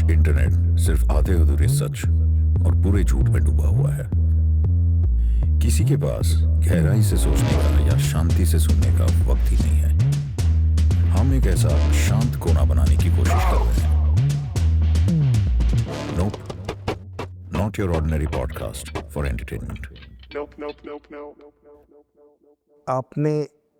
Internet सिर्फ आधे अधूरे सच और पूरे झूठ में डूबा हुआ है। किसी के पास गहराई से सोचने का या शांति से सुनने का वक्त ही नहीं है। हम एक ऐसा शांत कोना बनाने की कोशिश कर रहे हैं। Nope, not your ordinary podcast for entertainment. आपने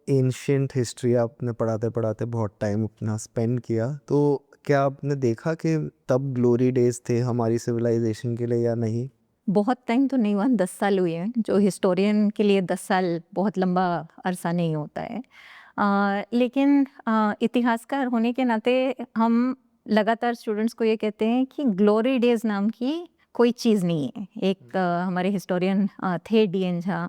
एंशियंट हिस्ट्री आपने पढ़ाते पढ़ाते बहुत टाइम अपना स्पेंड किया, तो क्या आपने देखा कि तब ग्लोरी डेज थे हमारी सिविलाइजेशन के लिए या नहीं? बहुत टाइम तो नहीं हुआ, 10 साल हुए हैं। जो हिस्टोरियन के लिए 10 साल बहुत लंबा अरसा नहीं होता है। लेकिन इतिहासकार होने के नाते हम लगातार स्टूडेंट्स को ये कहते हैं कि ग्लोरी डेज नाम की कोई चीज़ नहीं है। एक हमारे हिस्टोरियन थे डी.एन. झा,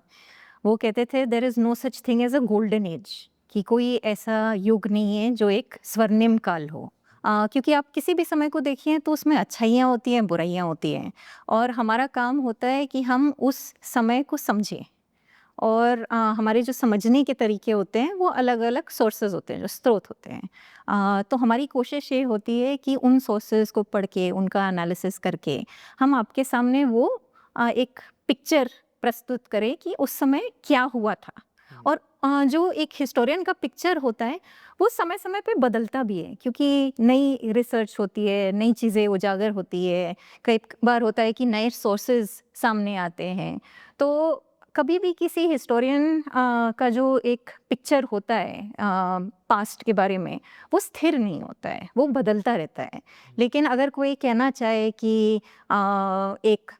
वो कहते थे there is no such thing as a golden age, कि कोई ऐसा युग नहीं है जो एक स्वर्णिम काल हो। क्योंकि आप किसी भी समय को देखिए तो उसमें अच्छाइयाँ होती हैं, बुराइयाँ होती हैं, और हमारा काम होता है कि हम उस समय को समझें। और हमारे जो समझने के तरीके होते हैं वो अलग अलग सोर्सेज होते हैं, जो स्रोत होते हैं। तो हमारी कोशिश ये होती है कि उन सोर्सेज को पढ़ के, उनका एनालिसिस करके हम आपके सामने वो एक पिक्चर प्रस्तुत करें कि उस समय क्या हुआ था। और जो एक हिस्टोरियन का पिक्चर होता है वो समय समय पे बदलता भी है, क्योंकि नई रिसर्च होती है, नई चीज़ें उजागर होती है। कई बार होता है कि नए सोर्सेज सामने आते हैं। तो कभी भी किसी हिस्टोरियन का जो एक पिक्चर होता है पास्ट के बारे में, वो स्थिर नहीं होता है, वो बदलता रहता है। लेकिन अगर कोई कहना चाहे कि एक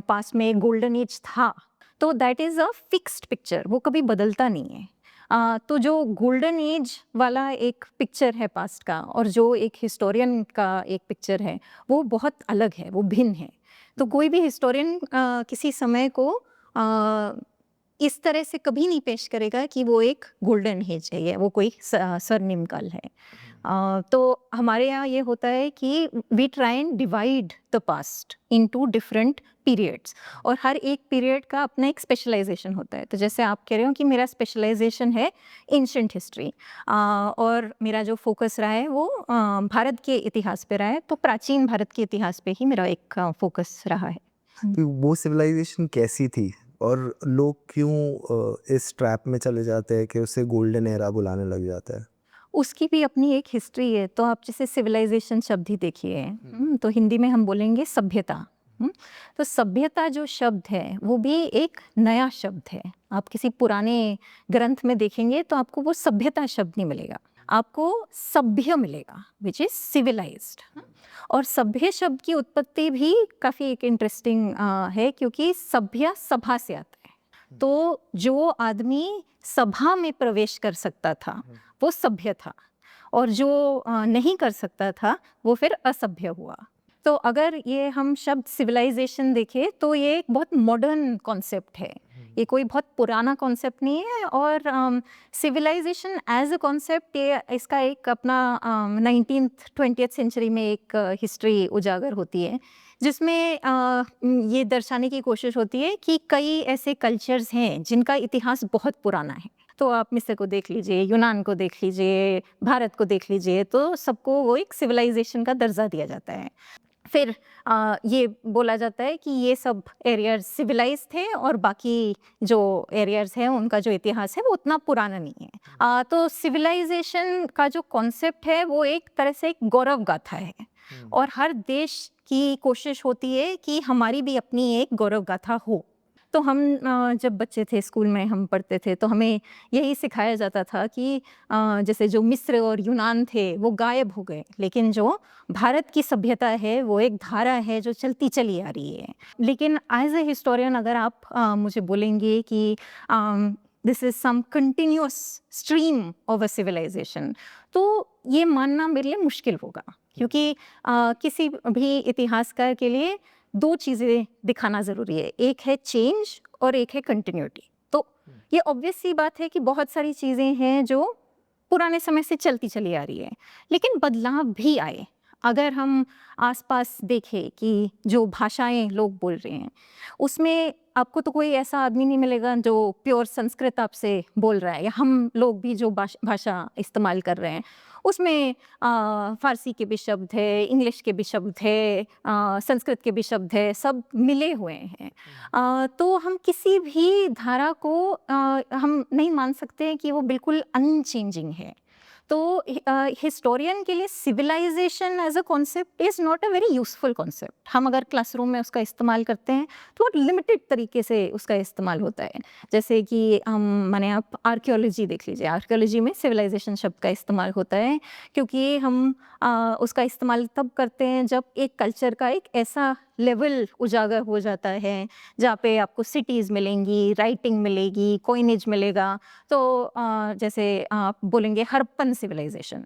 पास्ट में एक गोल्डन एज था, तो that is a fixed picture, वो कभी बदलता नहीं है। तो जो गोल्डन एज वाला एक पिक्चर है पास्ट का और जो एक हिस्टोरियन का एक पिक्चर है, वो बहुत अलग है, वो भिन्न है। तो कोई भी हिस्टोरियन किसी समय को इस तरह से कभी नहीं पेश करेगा कि वो एक गोल्डन एज है या वो कोई स्वर्णिम काल है। तो हमारे यहाँ ये होता है कि we try and divide the past into different periods, और हर एक पीरियड का अपना एक स्पेशलाइजेशन होता है। तो जैसे आप कह रहे हो कि मेरा स्पेशलाइजेशन है एंशिएंट हिस्ट्री, और मेरा जो फोकस रहा है वो भारत के इतिहास पे रहा है, तो प्राचीन भारत के इतिहास पे ही मेरा एक फोकस रहा है। तो वो सिविलाइजेशन कैसी थी और लोग क्यों इस ट्रैप में चले जाते हैं कि उसे गोल्डन एरा बुलाने लग जाता है? उसकी भी अपनी एक हिस्ट्री है। तो आप जैसे सिविलाइजेशन शब्द ही देखिए, तो हिंदी में हम बोलेंगे सभ्यता। तो सभ्यता जो शब्द है वो भी एक नया शब्द है। आप किसी पुराने ग्रंथ में देखेंगे तो आपको वो सभ्यता शब्द नहीं मिलेगा, आपको सभ्य मिलेगा, विच इज सिविलाइज्ड। और सभ्य शब्द की उत्पत्ति भी काफ़ी एक इंटरेस्टिंग है, क्योंकि सभ्य सभा से आता है। तो जो आदमी सभा में प्रवेश कर सकता था वो सभ्य था, और जो नहीं कर सकता था वो फिर असभ्य हुआ। तो अगर ये हम शब्द सिविलाइजेशन देखें तो ये एक बहुत मॉडर्न कॉन्सेप्ट है, ये कोई बहुत पुराना कॉन्सेप्ट नहीं है। और सिविलाइजेशन एज अ कॉन्सेप्ट, ये इसका एक अपना 19th-20th सेंचुरी में एक हिस्ट्री उजागर होती है, जिसमें ये दर्शाने की कोशिश होती है कि कई ऐसे कल्चर्स हैं जिनका इतिहास बहुत पुराना है। तो आप मिस्र को देख लीजिए, यूनान को देख लीजिए, भारत को देख लीजिए, तो सबको वो एक सिविलाइजेशन का दर्जा दिया जाता है। फिर ये बोला जाता है कि ये सब एरियाज सिविलाइज थे और बाकी जो एरियाज हैं उनका जो इतिहास है वो उतना पुराना नहीं है। तो सिविलाइजेशन का जो कॉन्सेप्ट है वो एक तरह से एक गौरव गाथा है, और हर देश की कोशिश होती है कि हमारी भी अपनी एक गौरव गाथा हो। तो हम जब बच्चे थे, स्कूल में हम पढ़ते थे, तो हमें यही सिखाया जाता था कि जैसे जो मिस्र और यूनान थे वो गायब हो गए, लेकिन जो भारत की सभ्यता है वो एक धारा है जो चलती चली आ रही है। लेकिन एज ए हिस्टोरियन अगर आप मुझे बोलेंगे कि this is some continuous stream of a civilisation, तो ये मानना मेरे लिए मुश्किल होगा, क्योंकि किसी भी इतिहासकार के लिए दो चीज़ें दिखाना ज़रूरी है, एक है चेंज और एक है कंटिन्यूटी। तो ये ऑब्वियस सी बात है कि बहुत सारी चीज़ें हैं जो पुराने समय से चलती चली आ रही है, लेकिन बदलाव भी आए। अगर हम आसपास देखें कि जो भाषाएं लोग बोल रहे हैं उसमें आपको तो कोई ऐसा आदमी नहीं मिलेगा जो प्योर संस्कृत आपसे बोल रहा है, या हम लोग भी जो भाषा इस्तेमाल कर रहे हैं उसमें फारसी के भी शब्द है, इंग्लिश के भी शब्द है, संस्कृत के भी शब्द है, सब मिले हुए हैं। तो हम किसी भी धारा को हम नहीं मान सकते कि वो बिल्कुल अनचेंजिंग है। तो हिस्टोरियन के लिए civilisation as a concept is not a very useful concept. हम अगर क्लासरूम में उसका इस्तेमाल करते हैं तो लिमिटेड तरीके से उसका इस्तेमाल होता है। जैसे कि माने आप आर्कियोलॉजी देख लीजिए, आर्कियोलॉजी में सिविलाइजेशन शब्द का इस्तेमाल होता है क्योंकि हम उसका इस्तेमाल तब करते हैं जब एक कल्चर का एक ऐसा लेवल उजागर हो जाता है जहाँ पे आपको सिटीज़ मिलेंगी, राइटिंग मिलेगी, कोइनेज मिलेगा। तो जैसे आप बोलेंगे हड़प्पन सिविलाइजेशन,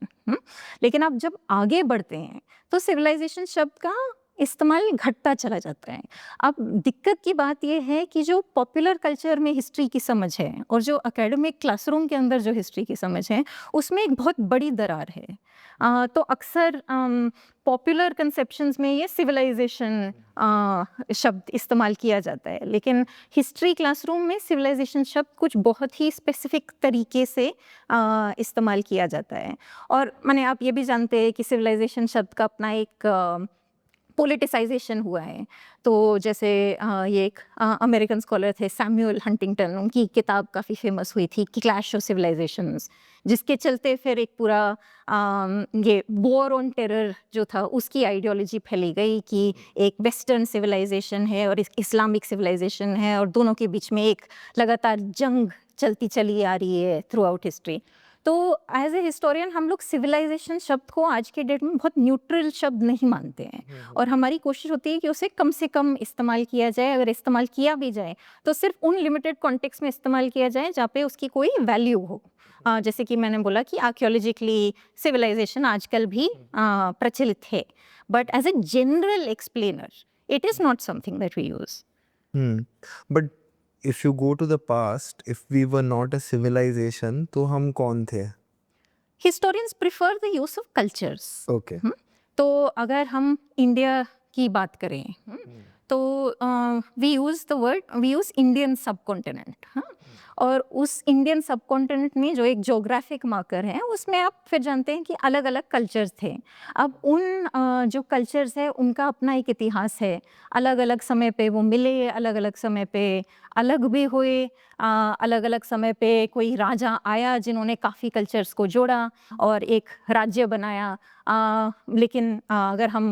लेकिन आप जब आगे बढ़ते हैं तो सिविलाइजेशन शब्द का इस्तेमाल घटता चला जाता है। अब दिक्कत की बात यह है कि जो पॉपुलर कल्चर में हिस्ट्री की समझ है और जो एकेडमिक क्लासरूम के अंदर जो हिस्ट्री की समझ है उसमें एक बहुत बड़ी दरार है। तो अक्सर पॉपुलर कंसेप्शंस में ये सिविलाइजेशन शब्द इस्तेमाल किया जाता है, लेकिन हिस्ट्री क्लासरूम में सिविलाइजेशन शब्द कुछ बहुत ही स्पेसिफिक तरीके से इस्तेमाल किया जाता है। और माने आप ये भी जानते हैं कि सिविलाइजेशन शब्द का अपना एक पोलिटिसाइजेशन हुआ है। तो जैसे ये एक अमेरिकन स्कॉलर थे सैमुअल हंटिंगटन, उनकी किताब काफ़ी फेमस हुई थी क्लैश ऑफ सिविलाइजेशंस, जिसके चलते फिर एक पूरा ये वॉर ऑन टेरर जो था उसकी आइडियोलॉजी फैली गई कि एक वेस्टर्न सिविलाइजेशन है और इस्लामिक सिविलाइजेशन है और दोनों के बीच में एक लगातार जंग चलती चली आ रही है थ्रू आउट हिस्ट्री। तो एज ए हिस्टोरियन हम लोग सिविलाइजेशन शब्द को आज के डेट में बहुत न्यूट्रल शब्द नहीं मानते हैं और हमारी कोशिश होती है कि उसे कम से कम इस्तेमाल किया जाए। अगर इस्तेमाल किया भी जाए तो सिर्फ उन लिमिटेड कॉन्टेक्स्ट में इस्तेमाल किया जाए जहाँ पे उसकी कोई वैल्यू हो। जैसे कि मैंने बोला कि आर्कियोलॉजिकली सिविलाइजेशन आजकल भी प्रचलित है, but as a general explainer it is not something that we use. But if you go to the past, if we were not a civilization, तो हम कौन थे? Historians prefer the use of cultures. Okay. तो अगर हम India की बात करें तो वी यूज़ इंडियन सबकॉन्टिनेंट। और उस इंडियन सबकॉन्टिनेंट में जो एक जोग्राफिक मार्कर है उसमें आप फिर जानते हैं कि अलग अलग कल्चर्स थे। अब उन जो कल्चर्स है उनका अपना एक इतिहास है, अलग अलग समय पे वो मिले, अलग अलग समय पे अलग भी हुए, अलग अलग समय पे कोई राजा आया जिन्होंने काफ़ी कल्चर्स को जोड़ा और एक राज्य बनाया। लेकिन अगर हम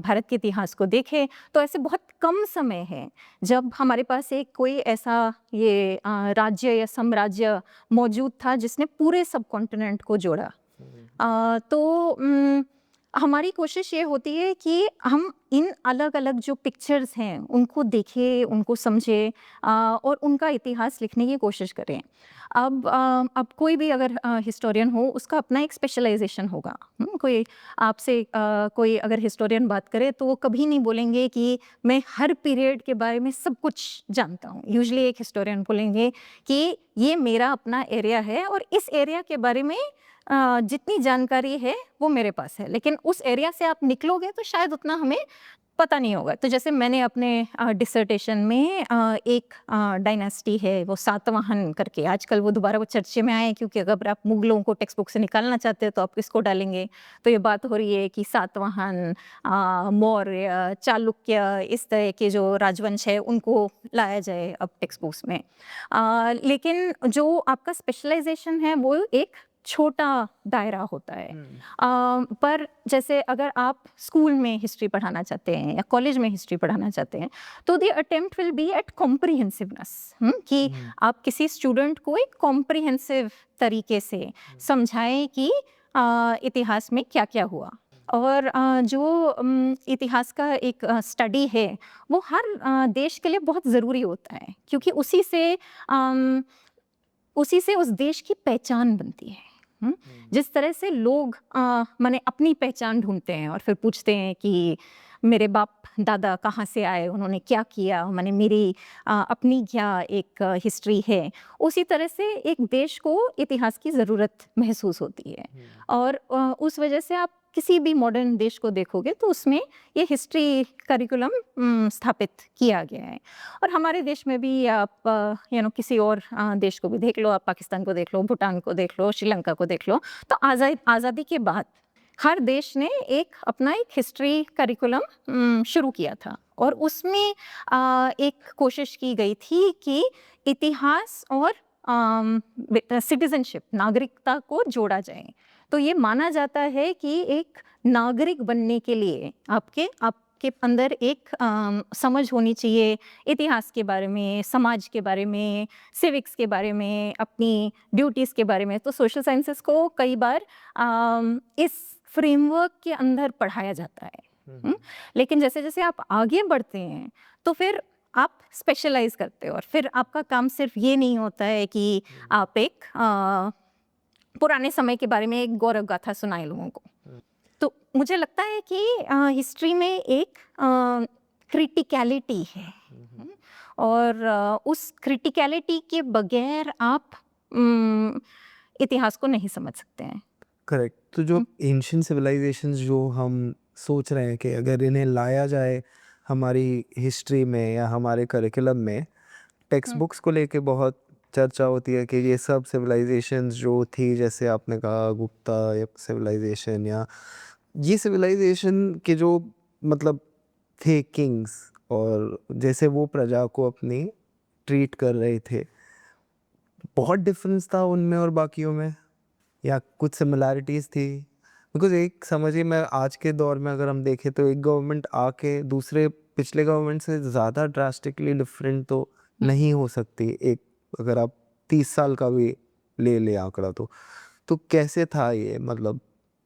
भारत के इतिहास को देखें तो ऐसे बहुत कम समय है जब हमारे पास एक कोई ऐसा ये राज्य या साम्राज्य मौजूद था जिसने पूरे सब कॉन्टिनेंट को जोड़ा। तो हमारी कोशिश ये होती है कि हम इन अलग अलग जो पिक्चर्स हैं उनको देखें, उनको समझें और उनका इतिहास लिखने की कोशिश करें। अब कोई भी अगर हिस्टोरियन हो उसका अपना एक स्पेशलाइजेशन होगा। कोई आपसे कोई अगर हिस्टोरियन बात करे तो वो कभी नहीं बोलेंगे कि मैं हर पीरियड के बारे में सब कुछ जानता हूँ। यूजुअली एक हिस्टोरियन बोलेंगे कि ये मेरा अपना एरिया है और इस एरिया के बारे में जितनी जानकारी है वो मेरे पास है, लेकिन उस एरिया से आप निकलोगे तो शायद उतना हमें पता नहीं होगा। तो जैसे मैंने अपने डिसर्टेशन में एक डायनेस्टी है वो सातवाहन करके, आजकल वो दोबारा वो चर्चे में आए क्योंकि अगर आप मुगलों को टेक्स्ट बुक से निकालना चाहते हैं तो आप किसको डालेंगे। तो ये बात हो रही है कि सातवाहन, मौर्य, चालुक्य, इस तरह के जो राजवंश है उनको लाया जाए अब टेक्स्ट बुक्स में। लेकिन जो आपका स्पेशलाइजेशन है वो एक छोटा दायरा होता है। पर जैसे अगर आप स्कूल में हिस्ट्री पढ़ाना चाहते हैं या कॉलेज में हिस्ट्री पढ़ाना चाहते हैं तो the attempt will be at comprehensiveness, कि आप किसी स्टूडेंट को एक कॉम्प्रिहेंसिव तरीके से समझाएं कि इतिहास में क्या क्या हुआ। और जो इतिहास का एक स्टडी है वो हर देश के लिए बहुत ज़रूरी होता है क्योंकि उसी से उस देश की पहचान बनती है। जिस तरह से लोग माने अपनी पहचान ढूंढते हैं और फिर पूछते हैं कि मेरे बाप दादा कहाँ से आए, उन्होंने क्या किया, माने मेरी अपनी क्या एक हिस्ट्री है, उसी तरह से एक देश को इतिहास की ज़रूरत महसूस होती है। और उस वजह से आप किसी भी मॉडर्न देश को देखोगे तो उसमें ये हिस्ट्री करिकुलम स्थापित किया गया है। और हमारे देश में भी आप किसी और देश को भी देख लो, आप पाकिस्तान को देख लो, भूटान को देख लो, श्रीलंका को देख लो, तो आज़ादी के बाद हर देश ने अपना एक हिस्ट्री करिकुलम शुरू किया था और उसमें एक कोशिश की गई थी कि इतिहास और सिटीजनशिप, नागरिकता को जोड़ा जाए। तो ये माना जाता है कि एक नागरिक बनने के लिए आपके अंदर एक समझ होनी चाहिए इतिहास के बारे में, समाज के बारे में, सिविक्स के बारे में, अपनी ड्यूटीज़ के बारे में। तो सोशल साइंसेस को कई बार इस फ्रेमवर्क के अंदर पढ़ाया जाता है। लेकिन जैसे जैसे आप आगे बढ़ते हैं तो फिर आप स्पेशलाइज करते हो और फिर आपका काम सिर्फ ये नहीं होता है कि आप एक पुराने समय के बारे में एक गौरव गाथा सुनाए लोगों को। तो मुझे लगता है कि हिस्ट्री में एक क्रिटिकलिटी है और उस क्रिटिकलिटी के बगैर आप इतिहास को नहीं समझ सकते हैं। करेक्ट। तो जो एंशिएंट सिविलाइजेशंस जो हम सोच रहे हैं कि अगर इन्हें लाया जाए हमारी हिस्ट्री में या हमारे करिकुलम में, टेक्स्ट बुक्स को लेके बहुत चर्चा होती है कि ये सब सिविलाइजेशंस जो थी, जैसे आपने कहा गुप्ता या सिविलाइजेशन, या ये सिविलाइजेशन के जो मतलब थे किंग्स, और जैसे वो प्रजा को अपनी ट्रीट कर रहे थे, बहुत डिफरेंस था उनमें और बाकियों में या कुछ सिमिलैरिटीज़ थी? बिकॉज एक समझिए, मैं आज के दौर में अगर हम देखें तो एक गवर्नमेंट आके दूसरे पिछले गवर्नमेंट से ज़्यादा ड्रास्टिकली डिफरेंट तो नहीं हो सकती। एक अगर आप 30 साल का भी ले आंकड़ा तो कैसे था ये, मतलब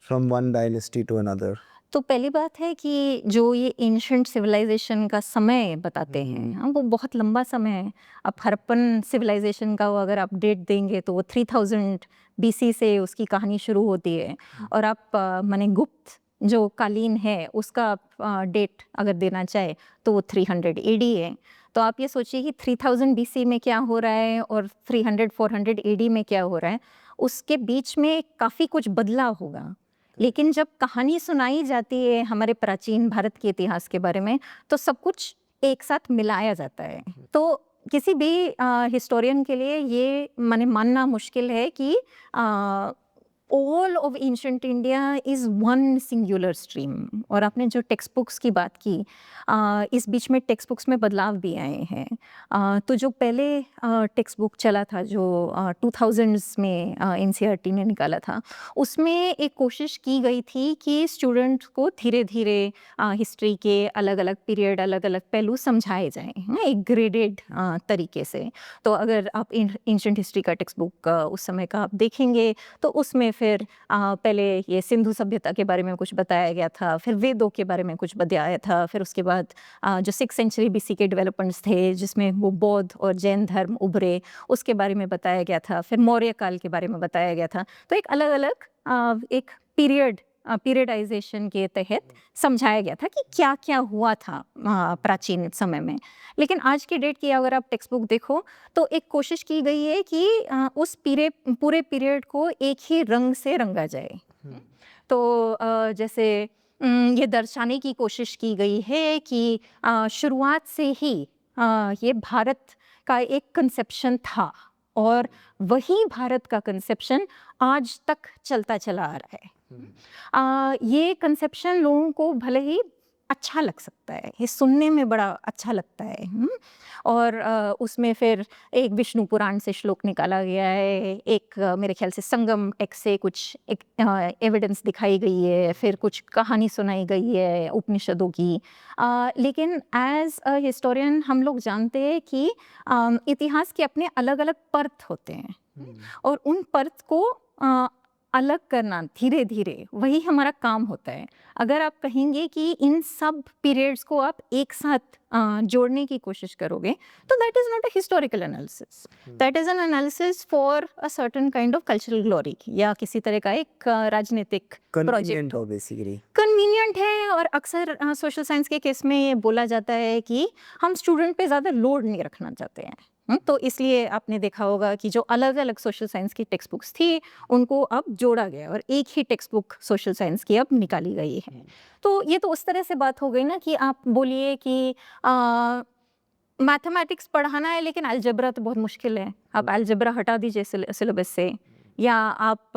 from one dynasty to another? तो पहली बात है कि जो ये एंशिएंट सिविलाइजेशन का समय बताते हैं वो बहुत लंबा समय है। अब हड़प्पन सिविलाइजेशन का अगर आप डेट देंगे तो वो 3000 BC से उसकी कहानी शुरू होती है और आप माने गुप्त जो कालीन है उसका डेट अगर देना चाहे तो वो 300 AD है। तो आप ये सोचिए कि 3000 BC में क्या हो रहा है और 300-400 AD में क्या हो रहा है, उसके बीच में काफ़ी कुछ बदला होगा। लेकिन जब कहानी सुनाई जाती है हमारे प्राचीन भारत के इतिहास के बारे में तो सब कुछ एक साथ मिलाया जाता है। तो किसी भी हिस्टोरियन के लिए ये मानना मुश्किल है कि all of ancient India is one singular stream. और आपने जो टेक्स्ट बुक्स की बात की, इस बीच में टेक्स्ट बुक्स में बदलाव भी आए हैं। तो जो पहले टेक्स्ट बुक चला था जो 2000s में NCERT ने निकाला था, उसमें एक कोशिश की गई थी कि स्टूडेंट को धीरे धीरे हिस्ट्री के अलग अलग पीरियड, अलग अलग पहलू समझाए जाएँ एक ग्रेडेड तरीके से। तो अगर आप एंशिएंट हिस्ट्री का टेक्स्ट बुक उस समय का आप देखेंगे तो उसमें फिर पहले ये सिंधु सभ्यता के बारे में कुछ बताया गया था, फिर वेदों के बारे में कुछ बताया था, फिर उसके बाद जो 6th century BC के डेवलपमेंट्स थे जिसमें वो बौद्ध और जैन धर्म उभरे उसके बारे में बताया गया था, फिर मौर्य काल के बारे में बताया गया था। तो एक अलग अलग एक पीरियडाइजेशन के तहत समझाया गया था कि क्या क्या हुआ था प्राचीन समय में। लेकिन आज के डेट की अगर आप टेक्स्ट बुक देखो तो एक कोशिश की गई है कि उस पूरे पीरियड को एक ही रंग से रंगा जाए। तो जैसे ये दर्शाने की कोशिश की गई है कि शुरुआत से ही ये भारत का एक कंसेप्शन था और वही भारत का कंसेप्शन आज तक चलता चला आ रहा है। ये कंसेप्शन लोगों को भले ही अच्छा लग सकता है, ये सुनने में बड़ा अच्छा लगता है। और उसमें फिर एक विष्णु पुराण से श्लोक निकाला गया है, एक मेरे ख्याल से संगम टेक्स्ट से कुछ एक एविडेंस दिखाई गई है, फिर कुछ कहानी सुनाई गई है उपनिषदों की। लेकिन एज अ हिस्टोरियन हम लोग जानते हैं कि इतिहास के अपने अलग अलग परत होते हैं और उन परत को अलग करना धीरे धीरे वही हमारा काम होता है। अगर आप कहेंगे कि इन सब पीरियड्स को आप एक साथ जोड़ने की कोशिश करोगे तो that is not a historical analysis, that is an analysis for a certain kind of cultural glory या किसी तरह का एक राजनीतिक प्रोजेक्ट हो। बेसिकली कन्वीनियंट है और अक्सर सोशल साइंस के केस में ये बोला जाता है कि हम स्टूडेंट पे ज़्यादा लोड नहीं रखना चाहते हैं। तो इसलिए आपने देखा होगा कि जो अलग अलग सोशल साइंस की टेक्स्ट बुक्स थी उनको अब जोड़ा गया और एक ही टेक्स्ट बुक सोशल साइंस की अब निकाली गई है। तो ये तो उस तरह से बात हो गई ना कि आप बोलिए कि मैथमेटिक्स पढ़ाना है लेकिन अलजेब्रा तो बहुत मुश्किल है, आप अलजेब्रा हटा दीजिए सिलेबस से। या आप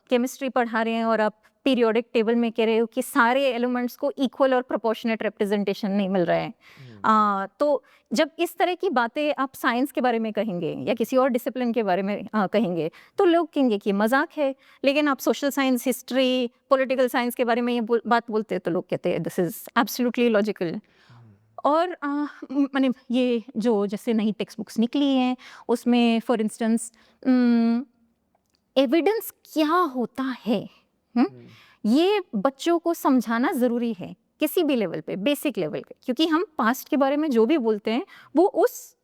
केमिस्ट्री पढ़ा रहे हैं और आप पीरियोडिक टेबल में कह रहे हो कि सारे एलिमेंट्स को इक्वल और प्रोपोर्शनेट रिप्रेजेंटेशन नहीं मिल रहा है। तो जब इस तरह की बातें आप साइंस के बारे में कहेंगे या किसी और डिसिप्लिन के बारे में कहेंगे तो लोग कहेंगे कि मजाक है, लेकिन आप social science, history, political science के बारे में ये बात बोलते हैं तो लोग कहते हैं दिस इज एब्सोल्युटली लॉजिकल। और माने ये जो जैसे नई टेक्स्ट बुक्स निकली हैं उसमें फॉर इंस्टेंस एविडेंस क्या होता है, ये बच्चों को समझाना ज़रूरी है किसी भी लेवल पे, बेसिक लेवल पे, क्योंकि हम पास्ट के बारे में जो भी बोलते हैं वो उस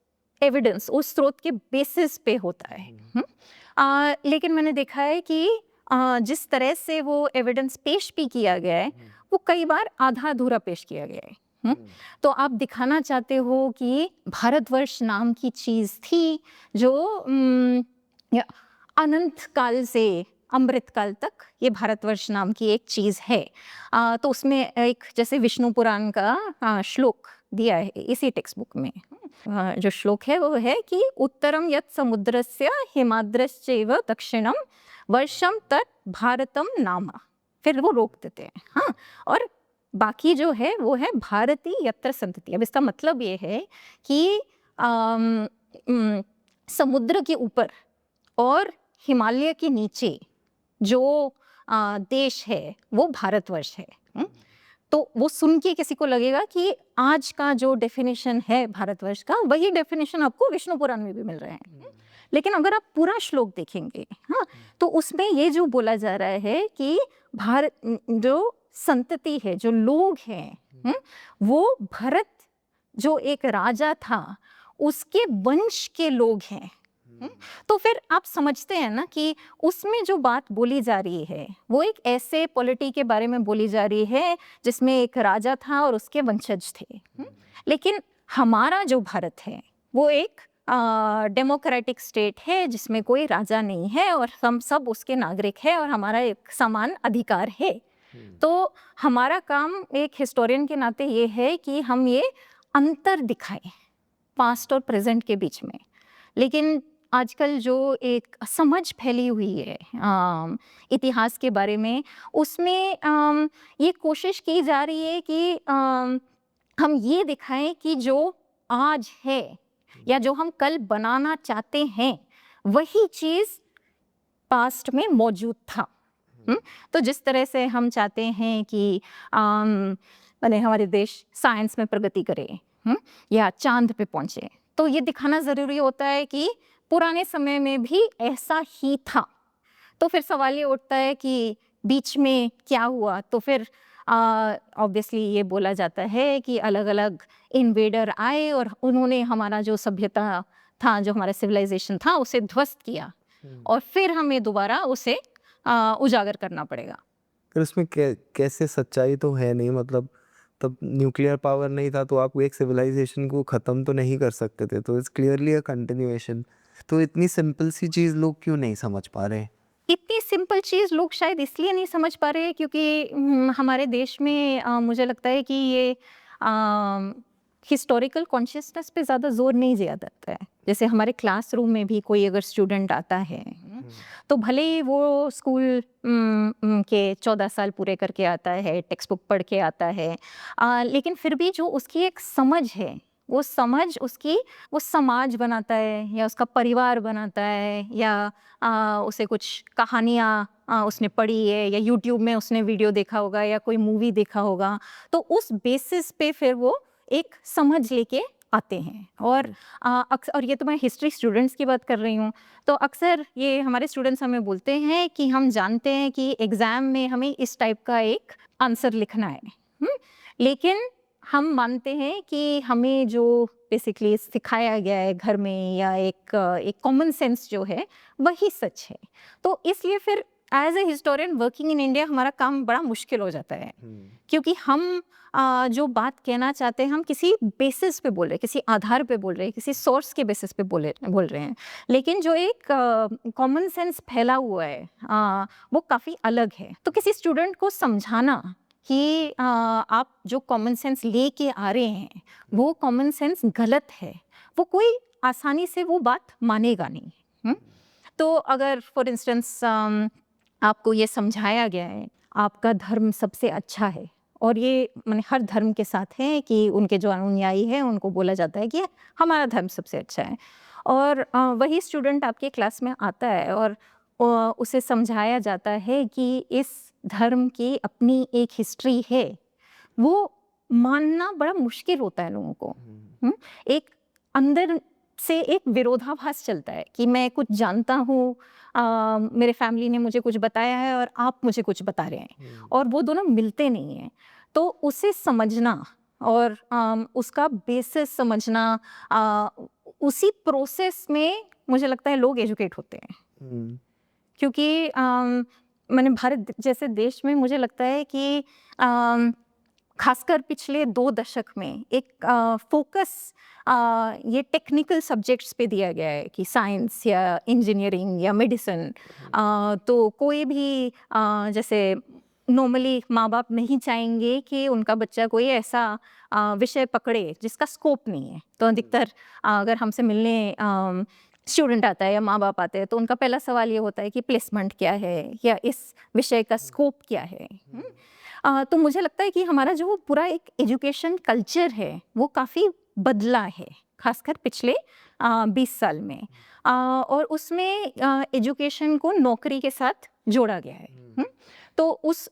एविडेंस, उस स्रोत के बेसिस पे होता है। लेकिन मैंने देखा है कि जिस तरह से वो एविडेंस पेश भी किया गया है वो कई बार आधा अधूरा पेश किया गया है। तो आप दिखाना चाहते हो कि भारतवर्ष नाम की चीज़ थी जो अनंत काल से अमृत काल तक ये भारतवर्ष नाम की एक चीज़ है। तो उसमें एक जैसे विष्णु पुराण का श्लोक दिया है इसी टेक्स्ट बुक में। जो श्लोक है वो है कि उत्तरम यत् समुद्रस्य हिमाद्रश्चैव दक्षिणम वर्षम तत् भारतम नाम, फिर वो रोक देते हैं। हाँ, और बाकी जो है वो है भारती यत्र संतति। अब इसका मतलब ये है कि समुद्र के ऊपर और हिमालय के नीचे जो देश है वो भारतवर्ष है। तो वो सुन के किसी को लगेगा कि आज का जो डेफिनेशन है भारतवर्ष का वही डेफिनेशन आपको विष्णु पुराण में भी मिल रहा है। लेकिन अगर आप पूरा श्लोक देखेंगे, हाँ, तो उसमें ये जो बोला जा रहा है कि भारत जो संतति है, जो लोग हैं, वो भरत जो एक राजा था उसके वंश के लोग हैं। तो फिर आप समझते हैं ना कि उसमें जो बात बोली जा रही है वो एक ऐसे पॉलिटी के बारे में बोली जा रही है जिसमें एक राजा था और उसके वंशज थे। लेकिन हमारा जो भारत है वो एक डेमोक्रेटिक स्टेट है जिसमें कोई राजा नहीं है और हम सब उसके नागरिक हैं और हमारा एक समान अधिकार है। तो हमारा काम एक हिस्टोरियन के नाते ये है कि हम ये अंतर दिखाएं पास्ट और प्रेजेंट के बीच में। लेकिन आजकल जो एक समझ फैली हुई है इतिहास के बारे में, उसमें ये कोशिश की जा रही है कि हम ये दिखाएं कि जो आज है या जो हम कल बनाना चाहते हैं वही चीज़ पास्ट में मौजूद था। तो जिस तरह से हम चाहते हैं कि माने हमारे देश साइंस में प्रगति करे या चांद पे पहुँचे, तो ये दिखाना ज़रूरी होता है कि पुराने समय में भी ऐसा ही था। तो फिर सवाल ये उठता है कि बीच में क्या हुआ। तो फिर ऑब्वियसली ये बोला जाता है कि अलग अलग इन्वेडर आए और उन्होंने हमारा जो सभ्यता था, जो हमारा सिविलाइजेशन था, उसे ध्वस्त किया और फिर हमें दोबारा उसे उजागर करना पड़ेगा। फिर उसमें कैसे सच्चाई तो है नहीं, मतलब तब न्यूक्लियर पावर नहीं था तो आप एक सिविलाइजेशन को ख़त्म तो नहीं कर सकते थे, तो इट्स क्लियरली अ कंटिन्यूएशन। तो इतनी सिंपल सी चीज़ लोग क्यों नहीं समझ पा रहे? इतनी सिंपल चीज़ लोग शायद इसलिए नहीं समझ पा रहे क्योंकि हमारे देश में मुझे लगता है कि ये हिस्टोरिकल कॉन्शियसनेस पे ज़्यादा जोर नहीं दिया जाता है। जैसे हमारे क्लासरूम में भी कोई अगर स्टूडेंट आता है तो भले ही वो स्कूल के 14 साल पूरे करके आता है, टेक्स्ट बुक पढ़ के आता है, लेकिन फिर भी जो उसकी एक समझ है, वो समझ उसकी वो समाज बनाता है या उसका परिवार बनाता है या उसे कुछ कहानियाँ उसने पढ़ी है या यूट्यूब में उसने वीडियो देखा होगा या कोई मूवी देखा होगा, तो उस बेसिस पे फिर वो एक समझ लेके आते हैं। और और ये तो मैं हिस्ट्री स्टूडेंट्स की बात कर रही हूँ, तो अक्सर ये हमारे स्टूडेंट्स हमें बोलते हैं कि हम जानते हैं कि एग्ज़ाम में हमें इस टाइप का एक आंसर लिखना है, लेकिन हम मानते हैं कि हमें जो बेसिकली सिखाया गया है घर में या एक कॉमन सेंस जो है वही सच है। तो इसलिए फिर as a historian working in India हमारा काम बड़ा मुश्किल हो जाता है, क्योंकि हम जो बात कहना चाहते हैं हम किसी बेसिस पे बोल रहे हैं, किसी आधार पे बोल रहे हैं, किसी सोर्स के बेसिस पे बोल रहे हैं, लेकिन जो एक कॉमन सेंस फैला हुआ है वो काफ़ी अलग है। तो किसी स्टूडेंट को समझाना कि आप जो कॉमन सेंस लेके आ रहे हैं वो कॉमन सेंस गलत है, वो कोई आसानी से वो बात मानेगा नहीं। तो अगर फॉर इंस्टेंस आपको ये समझाया गया है आपका धर्म सबसे अच्छा है, और ये मैंने हर धर्म के साथ है कि उनके जो अनुयायी हैं उनको बोला जाता है कि हमारा धर्म सबसे अच्छा है, और वही स्टूडेंट आपके क्लास में आता है और उसे समझाया जाता है कि इस धर्म की अपनी एक हिस्ट्री है, वो मानना बड़ा मुश्किल होता है लोगों को। एक अंदर से एक विरोधाभास चलता है कि मैं कुछ जानता हूँ, मेरे फैमिली ने मुझे कुछ बताया है और आप मुझे कुछ बता रहे हैं, और वो दोनों मिलते नहीं हैं। तो उसे समझना और उसका बेसिस समझना, उसी प्रोसेस में मुझे लगता है लोग एजुकेट होते हैं। क्योंकि मैंने भारत जैसे देश में मुझे लगता है कि खासकर पिछले 2 दशक में एक फोकस ये टेक्निकल सब्जेक्ट्स पे दिया गया है कि साइंस या इंजीनियरिंग या मेडिसिन। तो कोई भी जैसे नॉर्मली माँ बाप नहीं चाहेंगे कि उनका बच्चा कोई ऐसा विषय पकड़े जिसका स्कोप नहीं है। तो अधिकतर अगर हमसे मिलने स्टूडेंट आता है या माँ बाप आते हैं तो उनका पहला सवाल ये होता है कि प्लेसमेंट क्या है या इस विषय का स्कोप क्या है। तो मुझे लगता है कि हमारा जो पूरा एक एजुकेशन कल्चर है वो काफ़ी बदला है, खासकर पिछले 20 साल में, और उसमें एजुकेशन को नौकरी के साथ जोड़ा गया है। तो उस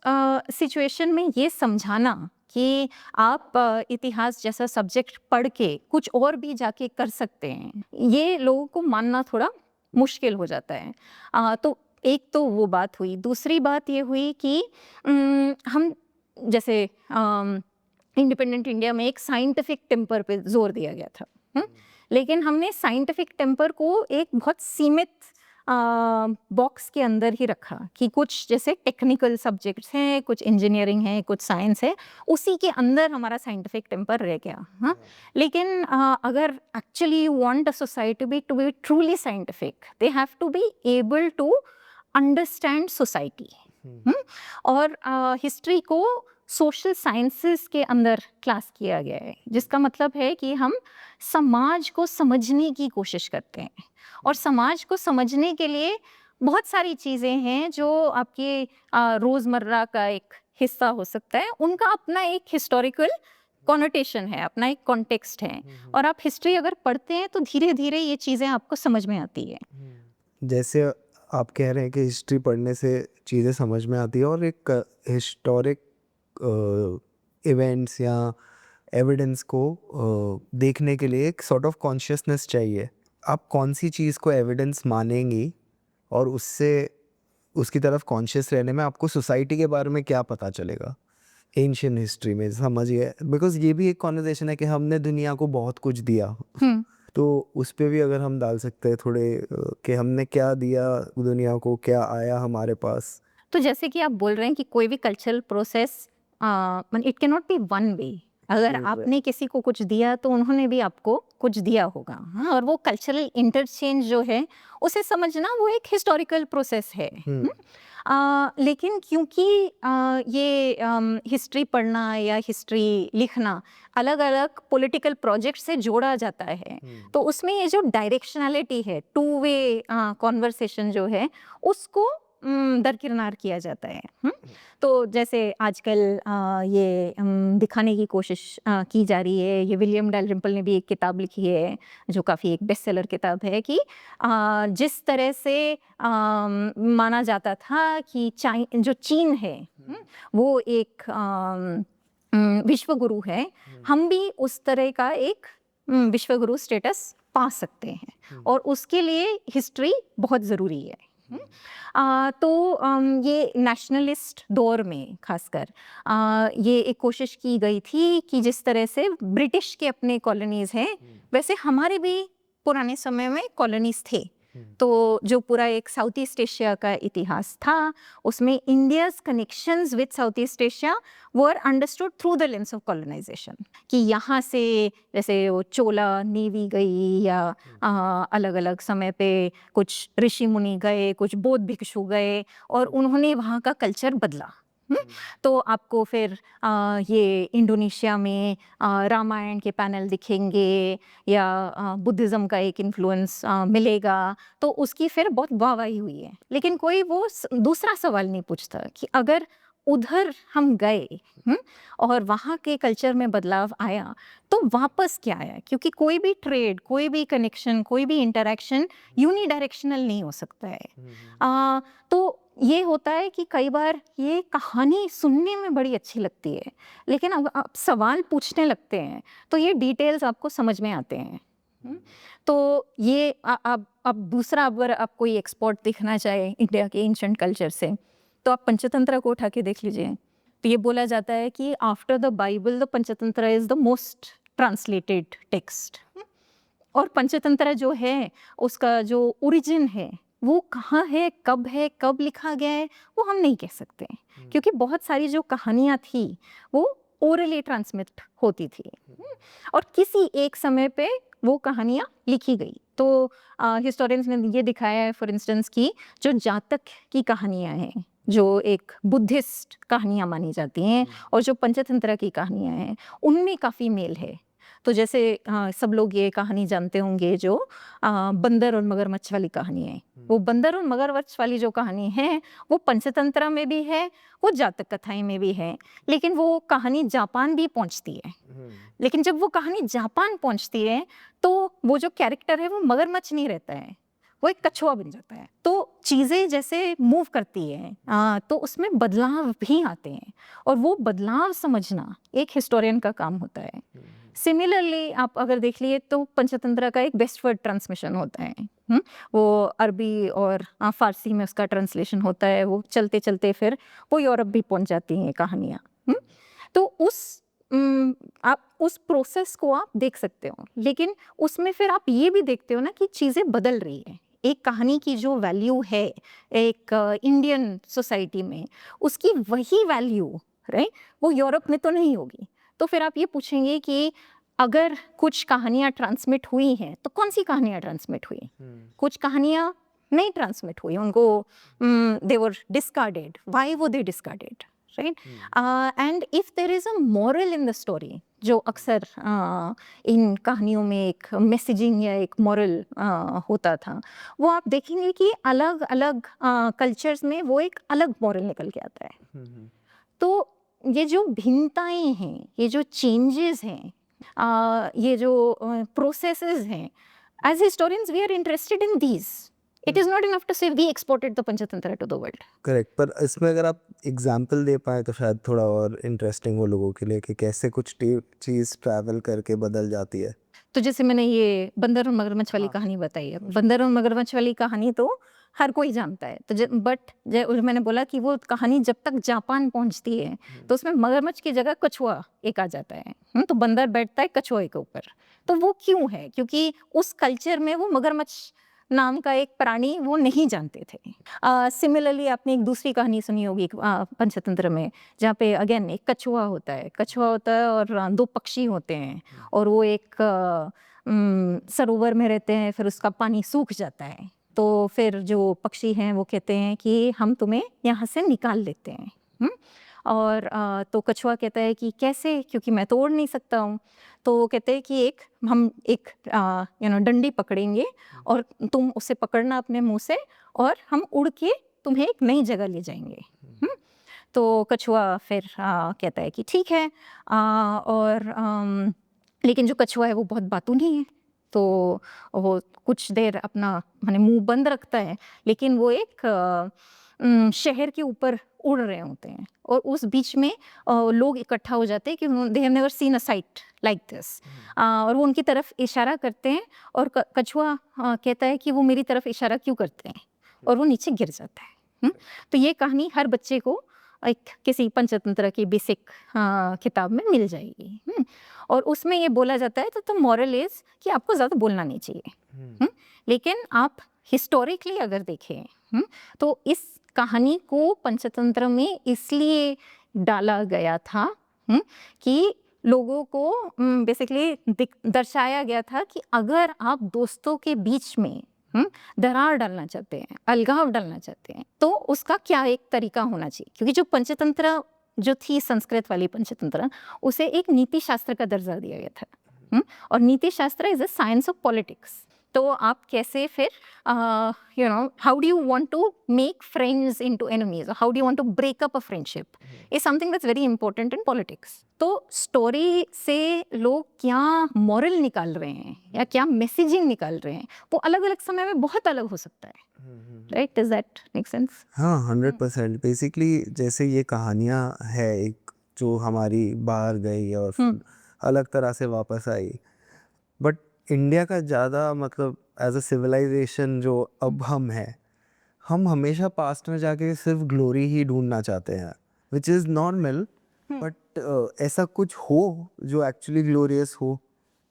सिचुएशन में ये समझाना कि आप इतिहास जैसा सब्जेक्ट पढ़ के कुछ और भी जाके कर सकते हैं, ये लोगों को मानना थोड़ा मुश्किल हो जाता है। तो एक तो वो बात हुई। दूसरी बात ये हुई कि हम जैसे इंडिपेंडेंट इंडिया में एक साइंटिफिक टेम्पर पे जोर दिया गया था, लेकिन हमने साइंटिफिक टेम्पर को एक बहुत सीमित बॉक्स के अंदर ही रखा कि कुछ जैसे टेक्निकल सब्जेक्ट्स हैं, कुछ इंजीनियरिंग है, कुछ साइंस है, उसी के अंदर हमारा साइंटिफिक टेम्पर रह गया। लेकिन अगर actually you want a society to be truly scientific, they have to be able to understand society. और हिस्ट्री को सोशल साइंसेस के अंदर क्लास किया गया है, जिसका मतलब है कि हम समाज को समझने की कोशिश करते हैं, और समाज को समझने के लिए बहुत सारी चीज़ें हैं जो आपके रोज़मर्रा का एक हिस्सा हो सकता है, उनका अपना एक हिस्टोरिकल कॉनोटेशन है, अपना एक कॉन्टेक्स्ट है, और आप हिस्ट्री अगर पढ़ते हैं तो धीरे धीरे ये चीज़ें आपको समझ में आती है। जैसे आप कह रहे हैं कि हिस्ट्री पढ़ने से चीज़ें समझ में आती है, और एक हिस्टोरिक इवेंट्स या एविडेंस को देखने के लिए एक सॉर्ट ऑफ कॉन्शियसनेस चाहिए। आप कौन सी चीज़ को एविडेंस मानेंगी और उससे उसकी तरफ कॉन्शियस रहने में आपको सोसाइटी के बारे में क्या पता चलेगा एंशियंट हिस्ट्री में, समझिए। बिकॉज ये भी एक कॉन्वर्सेशन है कि हमने दुनिया को बहुत कुछ दिया, तो उस पे भी अगर हम डाल सकते हैं थोड़े कि हमने क्या दिया दुनिया को, क्या आया हमारे पास। तो जैसे कि आप बोल रहे हैं कि कोई भी cultural process it can not be one way. अगर आपने किसी को कुछ दिया तो उन्होंने भी आपको कुछ दिया होगा। और वो कल्चरल इंटरचेंज जो है उसे समझना वो एक हिस्टोरिकल प्रोसेस है। लेकिन क्योंकि ये हिस्ट्री पढ़ना या हिस्ट्री लिखना अलग अलग पॉलिटिकल प्रोजेक्ट से जोड़ा जाता है, तो उसमें ये जो डायरेक्शनैलिटी है, 2 वे कॉन्वर्सेशन जो है, उसको दरकिनार किया जाता है। तो जैसे आजकल ये दिखाने की कोशिश की जा रही है, ये विलियम डैलरिम्पल ने भी एक किताब लिखी है जो काफ़ी एक बेस्ट सेलर किताब है, कि जिस तरह से माना जाता था कि जो चीन है वो एक विश्व गुरु है, हम भी उस तरह का एक विश्व गुरु स्टेटस पा सकते हैं, और उसके लिए हिस्ट्री बहुत ज़रूरी है। तो ये नेशनलिस्ट दौर में खासकर ये एक कोशिश की गई थी कि जिस तरह से ब्रिटिश के अपने कॉलोनीज़ हैं, वैसे हमारे भी पुराने समय में कॉलोनीज़ थे, तो जो पूरा एक साउथ ईस्ट एशिया का इतिहास था उसमें India's connections with south east Asia were understood through the lens of colonisation, कि यहाँ से जैसे वो चोला नेवी गई या अलग अलग समय पे कुछ ऋषि मुनि गए, कुछ बौद्ध भिक्षु गए और उन्होंने वहाँ का कल्चर बदला। तो आपको फिर ये इंडोनेशिया में रामायण के पैनल दिखेंगे या बुद्धिज़्म का एक इन्फ्लुएंस मिलेगा, तो उसकी फिर बहुत वाहवाही हुई है। लेकिन कोई वो दूसरा सवाल नहीं पूछता कि अगर उधर हम गए और वहाँ के कल्चर में बदलाव आया तो वापस क्या आया, क्योंकि कोई भी ट्रेड, कोई भी कनेक्शन, कोई भी इंटरेक्शन यूनिडायरेक्शनल नहीं हो सकता है। तो ये होता है कि कई बार ये कहानी सुनने में बड़ी अच्छी लगती है, लेकिन अब आप सवाल पूछने लगते हैं तो ये डिटेल्स आपको समझ में आते हैं। तो ये अब दूसरा, अगर आप कोई एक्सपोर्ट देखना चाहे इंडिया के एंशिएंट कल्चर से, तो आप पंचतंत्र को उठा के देख लीजिए। तो ये बोला जाता है कि after the Bible the Panchatantra is the most translated text. और पंचतंत्र जो है उसका जो ओरिजिन है वो कहाँ है, कब लिखा गया है, वो हम नहीं कह सकते, क्योंकि बहुत सारी जो कहानियाँ थी वो ओरली ट्रांसमिट होती थी और किसी एक समय पे वो कहानियाँ लिखी गई। तो हिस्टोरियंस ने ये दिखाया है फॉर इंस्टेंस कि जो जातक की कहानियाँ हैं, जो एक बुद्धिस्ट कहानियाँ मानी जाती हैं, और जो पंचतंत्र की कहानियाँ हैं उनमें काफ़ी मेल है। तो जैसे सब लोग ये कहानी जानते होंगे जो बंदर और मगरमच्छ वाली कहानी है, वो बंदर और मगरमच्छ वाली जो कहानी है वो पंचतंत्र में भी है, वो जातक कथाएं में भी है, लेकिन वो कहानी जापान भी पहुंचती है। लेकिन जब वो कहानी जापान पहुंचती है तो वो जो कैरेक्टर है वो मगरमच्छ नहीं रहता है, वो एक कछुआ बन जाता है। तो चीज़ें जैसे मूव करती है तो उसमें बदलाव भी आते हैं, और वो बदलाव समझना एक हिस्टोरियन का काम होता है। सिमिलरली आप अगर देख लिए तो पंचतंत्र का एक वेस्टवर्ड ट्रांसमिशन होता है। वो अरबी और फारसी में उसका ट्रांसलेशन होता है, वो चलते चलते फिर वो यूरोप भी पहुंच जाती हैं कहानियाँ। तो आप उस प्रोसेस को आप देख सकते हो, लेकिन उसमें फिर आप ये भी देखते हो ना कि चीज़ें बदल रही है। एक कहानी की जो वैल्यू है एक इंडियन सोसाइटी में, उसकी वही वैल्यू राइट वो यूरोप में तो नहीं होगी। तो फिर आप ये पूछेंगे कि अगर कुछ कहानियाँ ट्रांसमिट हुई हैं तो कौन सी कहानियाँ ट्रांसमिट हुई? कुछ कहानियाँ नहीं ट्रांसमिट हुई, उनको दे वर discarded. Why were they discarded, right? And if there is a moral in the story, जो अक्सर इन कहानियों में एक मैसेजिंग या एक मॉरल होता था, वो आप देखेंगे कि अलग अलग कल्चर्स में वो एक अलग मॉरल निकल के आता है। तो ये जो भिन्नताएं हैं, ये जो चेंजेस हैं, ये जो प्रोसेसेस हैं, as historians we are interested in these. It is not enough to say we exported the Panchatantra to the world. Correct, पर इसमें अगर आप एग्जाम्पल दे पाए तो शायद थोड़ा और इंटरेस्टिंग हो लोगों के लिए कि कैसे कुछ चीज़ ट्रैवल करके बदल जाती है। तो जैसे मैंने ये बंदर और मगरमच्छ वाली कहानी बताई है, बंदर और मगरमच्छ वाली कहानी तो हर कोई जानता है। तो बट मैंने बोला कि वो कहानी जब तक जापान पहुंचती है तो उसमें मगरमच्छ की जगह कछुआ एक आ जाता है। तो बंदर बैठता है कछुए के ऊपर। तो वो क्यों है? क्योंकि उस कल्चर में वो मगरमच्छ नाम का एक प्राणी वो नहीं जानते थे। सिमिलरली आपने एक दूसरी कहानी सुनी होगी पंचतंत्र में, जहाँ पे अगेन एक कछुआ होता है और दो पक्षी होते हैं, और वो एक सरोवर में रहते हैं, फिर उसका पानी सूख जाता है। तो फिर जो पक्षी हैं वो कहते हैं कि हम तुम्हें यहाँ से निकाल देते हैं। और तो कछुआ कहता है कि कैसे, क्योंकि मैं तो उड़ नहीं सकता हूँ। तो वो कहते हैं कि हम एक डंडी पकड़ेंगे और तुम उसे पकड़ना अपने मुंह से, और हम उड़ के तुम्हें एक नई जगह ले जाएंगे। तो कछुआ फिर कहता है कि ठीक है। लेकिन जो कछुआ है वो बहुत बातूनी है, तो वो कुछ देर अपना माने मुंह बंद रखता है, लेकिन वो एक शहर के ऊपर उड़ रहे होते हैं, और उस बीच में लोग इकट्ठा हो जाते हैं कि they have never seen a site like this, और वो उनकी तरफ इशारा करते हैं, और कछुआ कहता है कि वो मेरी तरफ इशारा क्यों करते हैं, और वो नीचे गिर जाता है। तो ये कहानी हर बच्चे को एक किसी पंचतंत्र की बेसिक किताब में मिल जाएगी। और उसमें ये बोला जाता है तो मॉरल इज कि आपको ज़्यादा बोलना नहीं चाहिए, लेकिन आप हिस्टोरिकली अगर देखें तो इस कहानी को पंचतंत्र में इसलिए डाला गया था कि लोगों को बेसिकली दर्शाया गया था कि अगर आप दोस्तों के बीच में दरार डालना चाहते हैं, अलगाव डालना चाहते हैं, तो उसका क्या एक तरीका होना चाहिए। क्योंकि जो पंचतंत्र जो थी, संस्कृत वाली पंचतंत्र, उसे एक नीति शास्त्र का दर्जा दिया गया था। और niti shastra is a science of politics. तो आप कैसे फिर how do you want to make friends into enemies, how do you want to break up a friendship, is something that's very important in politics. तो स्टोरी से लोग क्या moral निकाल रहे हैं या क्या मैसेजिंग निकाल रहे हैं, वो अलग अलग समय में बहुत अलग हो सकता है, right? Does that make sense? हाँ, 100%। बेसिकली जैसे ये कहानियाँ है एक जो हमारी बाहर गई और फिर अलग तरह से वापस आई, बट इंडिया का ज़्यादा मतलब एज अ सिविलाइजेशन जो अब हम हमेशा पास्ट में जाके सिर्फ ग्लोरी ही ढूंढना चाहते हैं, विच इज़ नॉर्मल, बट ऐसा कुछ हो जो एक्चुअली ग्लोरियस हो।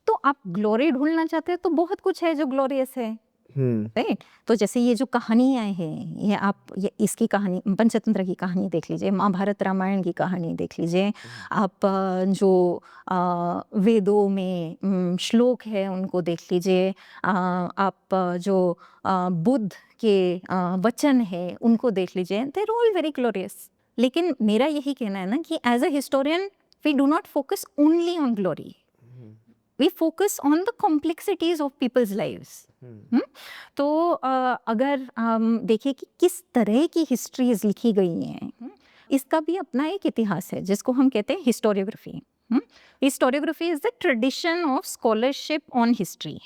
तो आप ग्लोरी ढूंढना चाहते हैं तो बहुत कुछ है जो ग्लोरियस है, राइट? तो जैसे ये जो कहानियाँ हैं, ये आप इसकी कहानी, पंचतंत्र की कहानी देख लीजिए, महाभारत रामायण की कहानी देख लीजिए, आप जो वेदों में श्लोक है उनको देख लीजिए, आप जो बुद्ध के वचन है उनको देख लीजिए, they are all very glorious. लेकिन मेरा यही कहना है ना कि as a historian we do not focus only on glory, we focus on the complexities of people's lives. तो अगर हम देखें कि किस तरह की हिस्ट्रीज लिखी गई हैं, इसका भी अपना एक इतिहास है जिसको हम कहते हैं historiography. Historiography is the tradition of scholarship on history.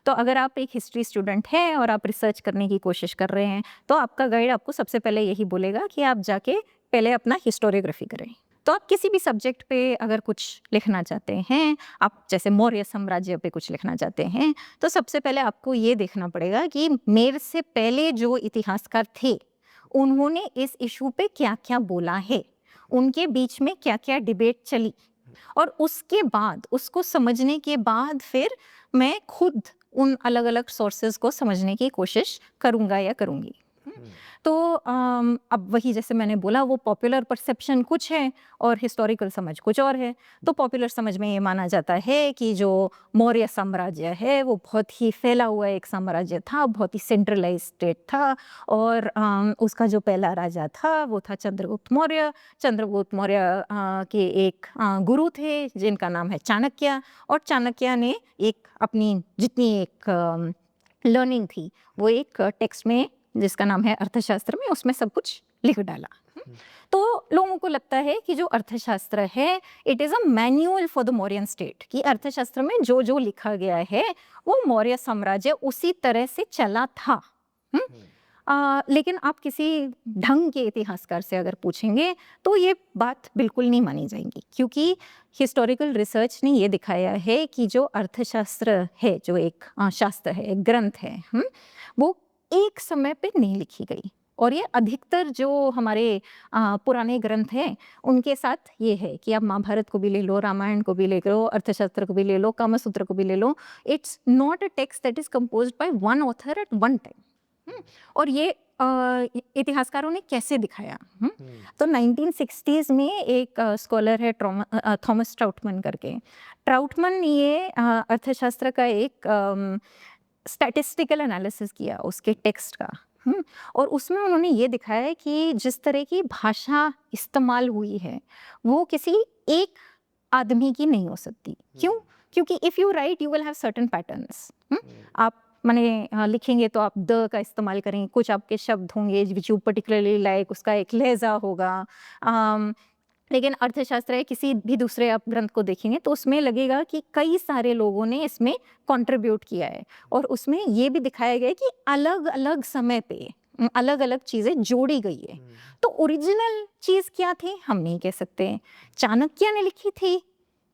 तो अगर आप एक हिस्ट्री स्टूडेंट हैं और आप रिसर्च करने की कोशिश कर रहे हैं, तो आपका गाइड आपको सबसे पहले यही बोलेगा कि आप जाके पहले अपना हिस्टोरियोग्राफी करें। तो आप किसी भी सब्जेक्ट पे अगर कुछ लिखना चाहते हैं, आप जैसे मौर्य साम्राज्य पे कुछ लिखना चाहते हैं, तो सबसे पहले आपको ये देखना पड़ेगा कि मेरे से पहले जो इतिहासकार थे उन्होंने इस इशू पे क्या क्या बोला है, उनके बीच में क्या क्या डिबेट चली, और उसके बाद उसको समझने के बाद फिर मैं खुद उन अलग अलग सोर्सेज को समझने की कोशिश करूँगा या करूँगी। तो अब वही जैसे मैंने बोला, वो पॉपुलर परसेप्शन कुछ है और हिस्टोरिकल समझ कुछ और है। तो पॉपुलर समझ में ये माना जाता है कि जो मौर्य साम्राज्य है वो बहुत ही फैला हुआ एक साम्राज्य था, बहुत ही सेंट्रलाइज स्टेट था, और उसका जो पहला राजा था वो था चंद्रगुप्त मौर्य। चंद्रगुप्त मौर्य के एक गुरु थे जिनका नाम है चाणक्य, और चाणक्य ने एक अपनी जितनी एक लर्निंग थी वो एक टेक्स्ट में जिसका नाम है अर्थशास्त्र में, उसमें सब कुछ लिख डाला। तो लोगों को लगता है कि जो अर्थशास्त्र है it is a manual for the Mauryan state, कि अर्थशास्त्र में जो जो लिखा गया है वो मौर्य साम्राज्य उसी तरह से चला था। लेकिन आप किसी ढंग के इतिहासकार से अगर पूछेंगे तो ये बात बिल्कुल नहीं मानी जाएगी, क्योंकि हिस्टोरिकल रिसर्च ने ये दिखाया है कि जो अर्थशास्त्र है, जो एक शास्त्र है, एक ग्रंथ है, वो एक समय पे नहीं लिखी गई। और ये अधिकतर जो हमारे पुराने ग्रंथ हैं उनके साथ ये है कि आप महाभारत को भी ले लो, रामायण को भी ले लो, अर्थशास्त्र को भी ले लो, कामसूत्र को भी ले लो, it's not a text that is composed by one author at one time. और ये इतिहासकारों ने कैसे दिखाया? तो 1960s में एक स्कॉलर है थॉमस ट्राउटमन करके। ट्राउटमन ये अर्थशास्त्र का एक स्टैटिस्टिकल एनालिसिस किया उसके टेक्स्ट का, और उसमें उन्होंने ये दिखाया है कि जिस तरह की भाषा इस्तेमाल हुई है वो किसी एक आदमी की नहीं हो सकती। क्यों? क्योंकि if you right you will have certain patterns. आप माने लिखेंगे तो आप द का इस्तेमाल करेंगे, कुछ आपके शब्द होंगे विच यू पर्टिकुलरली लाइक, उसका एक लहजा होगा। लेकिन अर्थशास्त्र है, किसी भी दूसरे आप ग्रंथ को देखेंगे तो उसमें लगेगा कि कई सारे लोगों ने इसमें कंट्रीब्यूट किया है, और उसमें ये भी दिखाया गया है कि अलग अलग समय पे अलग अलग चीज़ें जोड़ी गई है। तो ओरिजिनल चीज़ क्या थी हम नहीं कह सकते, चाणक्य ने लिखी थी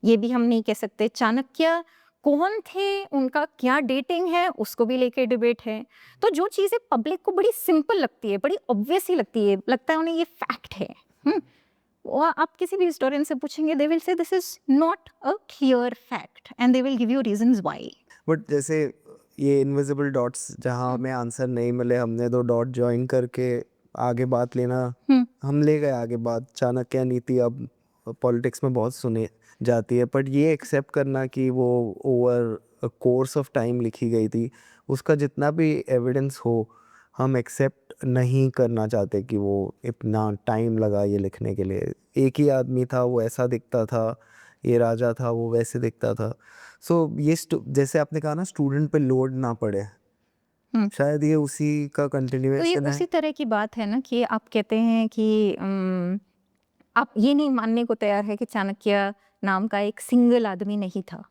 ये भी हम नहीं कह सकते, चाणक्य कौन थे, उनका क्या डेटिंग है, उसको भी लेके डिबेट है। तो जो चीज़ें पब्लिक को बड़ी सिंपल लगती है, बड़ी ऑब्वियस ही लगती है, लगता है उन्हें ये फैक्ट है, आप किसी भी हिस्टोरियन से पूछेंगे they will say this is not a clear fact and they will give you reasons why. But जैसे ये इनविजिबल डॉट्स जहाँ हमें आंसर नहीं मिले, हमने 2 डॉट जॉइन करके आगे बात लेना, हम ले गए आगे बात। चाणक्य नीति अब पॉलिटिक्स में बहुत सुनी जाती है, बट ये एक्सेप्ट करना कि वो ओवर कोर्स ऑफ टाइम लिखी गई थी, उसका जितना भी एविडेंस हो हम एक्सेप्ट नहीं करना चाहते कि वो इतना टाइम लगा ये लिखने के लिए। एक ही आदमी था, वो ऐसा दिखता था, ये राजा था, वो वैसे दिखता था। सो ये जैसे आपने कहा ना, स्टूडेंट पे लोड ना पड़े, शायद ये उसी का तो ये कंटिन्यूएशन है। उसी तरह की बात है ना कि आप कहते हैं कि आप ये नहीं मानने को तैयार है कि चाणक्य नाम का एक सिंगल आदमी नहीं था।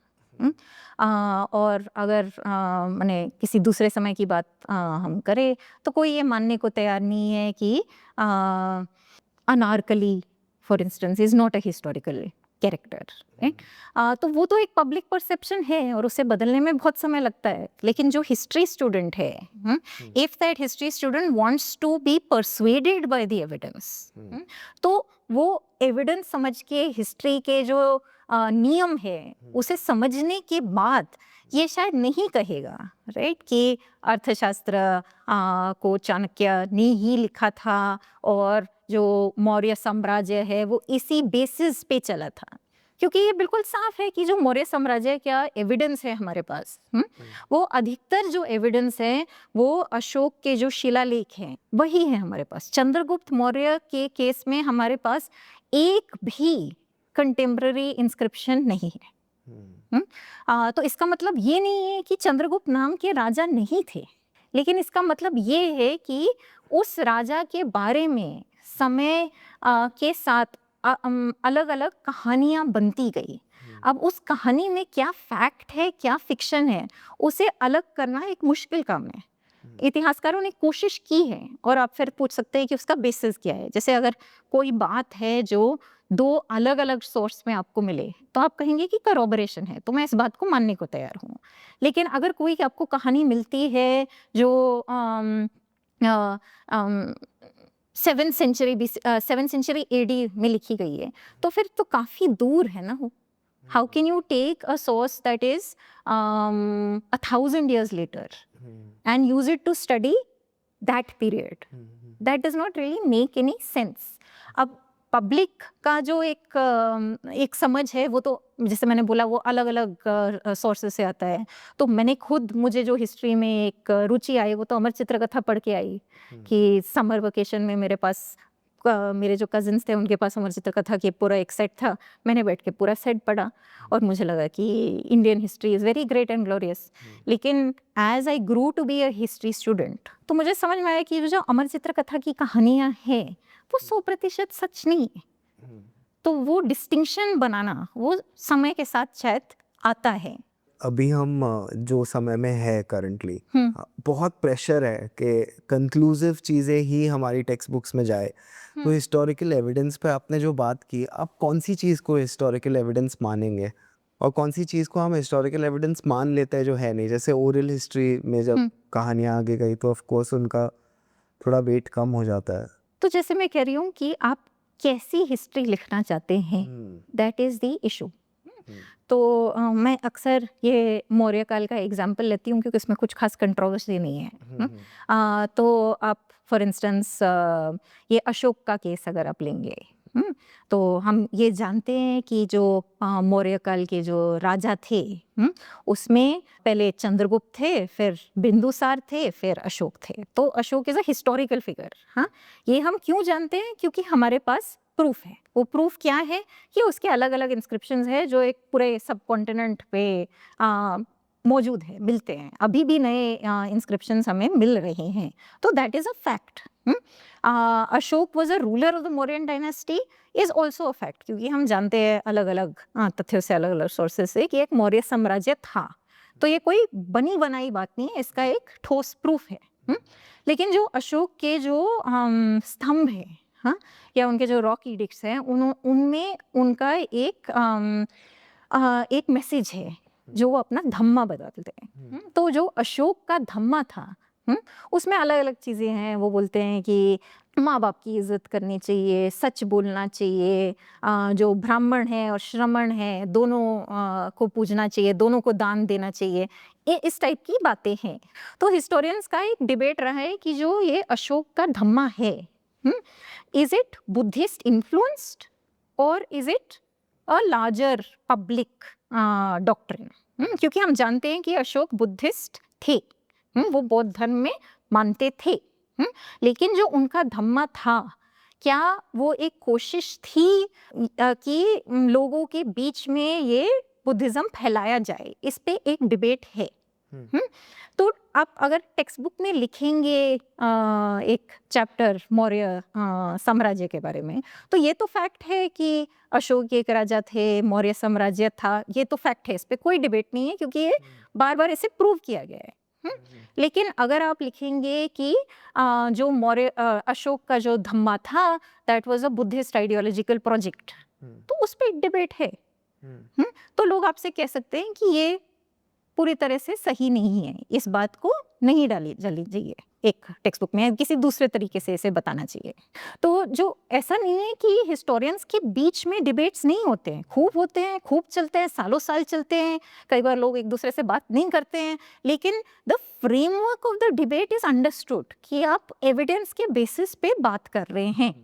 और अगर माने किसी दूसरे समय की बात हम करें तो कोई ये मानने को तैयार नहीं है कि Anarkali for instance is not a historical character, right. तो वो तो एक पब्लिक परसेप्शन है और उसे बदलने में बहुत समय लगता है। लेकिन जो हिस्ट्री स्टूडेंट है, if that history student wants to be persuaded by the evidence, तो वो एविडेंस समझ के हिस्ट्री के जो नियम है उसे समझने के बाद ये शायद नहीं कहेगा, राइट, कि अर्थशास्त्र को चाणक्य ने ही लिखा था और जो मौर्य साम्राज्य है वो इसी बेसिस पे चला था। क्योंकि ये बिल्कुल साफ है कि जो मौर्य साम्राज्य का एविडेंस है हमारे पास, वो अधिकतर जो एविडेंस है वो अशोक के जो शिलालेख हैं वही है हमारे पास। चंद्रगुप्त मौर्य के केस में हमारे पास एक भी कंटेम्पररी इंस्क्रिप्शन नहीं है। तो इसका मतलब ये नहीं है कि चंद्रगुप्त नाम के राजा नहीं थे, लेकिन इसका मतलब ये है कि उस राजा के बारे में समय के साथ अलग अलग कहानियां बनती गई। अब उस कहानी में क्या फैक्ट है क्या फिक्शन है उसे अलग करना एक मुश्किल काम है। इतिहासकारों ने कोशिश की है और आप फिर पूछ सकते हैं कि उसका बेसिस क्या है। जैसे अगर कोई बात है जो 2 अलग अलग सोर्स में आपको मिले तो आप कहेंगे कि करॉबोरेशन है, तो मैं इस बात को मानने को तैयार हूँ। लेकिन अगर कोई आपको कहानी मिलती है जो 7th सेंचुरी AD में लिखी गई है तो फिर तो काफी दूर है ना वो। How can you take a source that is 1000 years later and use it to study that period? That does not really make any sense. अब पब्लिक का जो एक समझ है वो तो जैसे मैंने बोला वो अलग अलग सोर्सेस से आता है। तो मैंने खुद, मुझे जो हिस्ट्री में एक रुचि आई वो तो अमर चित्रकथा पढ़ के आई कि समर वेकेशन में मेरे पास मेरे जो कजिन्स थे उनके पास अमर चित्रकथा के पूरा एक सेट था। मैंने बैठ के पूरा सेट पढ़ा और मुझे लगा कि Indian history is very great and glorious. लेकिन as I grew to be a history student तो मुझे समझ में आया कि जो अमर चित्रकथा की कहानियाँ हैं वो 100% सच नहीं है। तो वो डिस्टिंक्शन बनाना वो समय के साथ शायद आता है। अभी हम जो समय में है करंटली, बहुत प्रेशर है कि कंक्लूसिव चीज़ें ही हमारी टेक्स्ट बुक्स में जाए। तो हिस्टोरिकल एविडेंस पे आपने जो बात की, आप कौन सी चीज़ को हिस्टोरिकल एविडेंस मानेंगे और कौन सी चीज़ को हम हिस्टोरिकल एविडेंस मान लेते हैं जो है नहीं? जैसे ओरल हिस्ट्री में जब कहानियाँ आगे गई तो ऑफ कोर्स उनका थोड़ा वेट कम हो जाता है। तो जैसे मैं कह रही हूँ कि आप कैसी हिस्ट्री लिखना चाहते हैं, दैट इज़ द इशू। तो मैं अक्सर ये मौर्य काल का एग्जाम्पल लेती हूँ क्योंकि इसमें कुछ खास कंट्रोवर्सी नहीं है। तो आप फॉर इंस्टेंस ये अशोक का केस अगर आप लेंगे, तो हम ये जानते हैं कि जो मौर्य काल के जो राजा थे, उसमें पहले चंद्रगुप्त थे, फिर बिंदुसार थे, फिर अशोक थे। तो Ashok is a historical figure. हाँ, ये हम क्यों जानते हैं? क्योंकि हमारे पास प्रूफ है। वो प्रूफ क्या है कि उसके अलग अलग इंस्क्रिप्शंस है जो एक पूरे सब कॉन्टिनेंट पे मौजूद है, मिलते हैं। अभी भी नए इंस्क्रिप्शंस हमें मिल रहे हैं। तो that is a fact. Ashok was a ruler of the Mauryan dynasty is also a fact, क्योंकि हम जानते हैं अलग अलग तथ्यों से, अलग अलग सोर्सेस से कि एक मौर्य साम्राज्य था। तो ये कोई बनी बनाई बात नहीं है, इसका एक ठोस प्रूफ है। लेकिन जो अशोक के जो स्तंभ है, हाँ, या उनके जो रॉक एडिक्ट्स हैं, उनमें उनका एक मैसेज है जो वो अपना धम्मा बदलते हैं। तो जो अशोक का धम्मा था, उसमें अलग अलग चीज़ें हैं। वो बोलते हैं कि माँ बाप की इज्जत करनी चाहिए, सच बोलना चाहिए, जो ब्राह्मण है और श्रमण है दोनों को पूजना चाहिए, दोनों को दान देना चाहिए, ये इस टाइप की बातें हैं। तो हिस्टोरियंस का एक डिबेट रहा है कि जो ये अशोक का धम्मा है, इज इट बुद्धिस्ट इन्फ्लुएंस्ड और is it a larger public doctrine? क्योंकि हम जानते हैं कि अशोक बुद्धिस्ट थे, वो बौद्ध धर्म में मानते थे, लेकिन जो उनका धम्मा था, क्या वो एक कोशिश थी कि लोगों के बीच में ये बुद्धिज्म फैलाया जाए? इस पे एक डिबेट है। तो आप अगर टेक्स्ट बुक में लिखेंगे एक चैप्टर मौर्य साम्राज्य के बारे में, तो ये तो फैक्ट है कि अशोक एक राजा थे, मौर्य साम्राज्य था, ये तो फैक्ट है, इस पे कोई डिबेट नहीं है क्योंकि ये बार बार इसे प्रूव किया गया है। लेकिन अगर आप लिखेंगे कि जो मौर्य अशोक का जो धम्मा था that was a Buddhist ideological project, तो उस पे एक डिबेट है। तो लोग आपसे कह सकते हैं कि ये पूरी तरह से सही नहीं है, इस बात को नहीं डाली चाहिए एक टेक्स्ट बुक में, किसी दूसरे तरीके से इसे बताना चाहिए। तो जो ऐसा नहीं है कि हिस्टोरियंस के बीच में डिबेट्स नहीं होते हैं, खूब होते हैं, खूब चलते हैं, सालों साल चलते हैं, कई बार लोग एक दूसरे से बात नहीं करते हैं, लेकिन the framework of the debate is understood कि आप एविडेंस के बेसिस पे बात कर रहे हैं।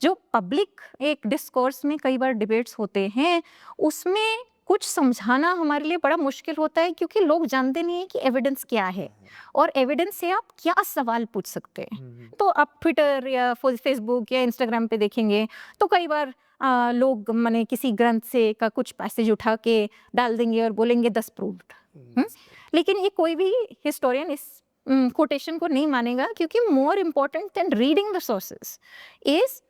जो पब्लिक एक डिस्कोर्स में कई बार डिबेट्स होते हैं, उसमें कुछ समझाना हमारे लिए बड़ा मुश्किल होता है क्योंकि लोग जानते नहीं है कि एविडेंस क्या है और एविडेंस से आप क्या सवाल पूछ सकते हैं। तो आप ट्विटर या फेसबुक या इंस्टाग्राम पे देखेंगे तो कई बार लोग माने किसी ग्रंथ से का कुछ पैसेज उठा के डाल देंगे और बोलेंगे 10 प्रूव्ड। लेकिन ये कोई भी हिस्टोरियन इस कोटेशन को नहीं मानेगा, क्योंकि more important than reading the sources is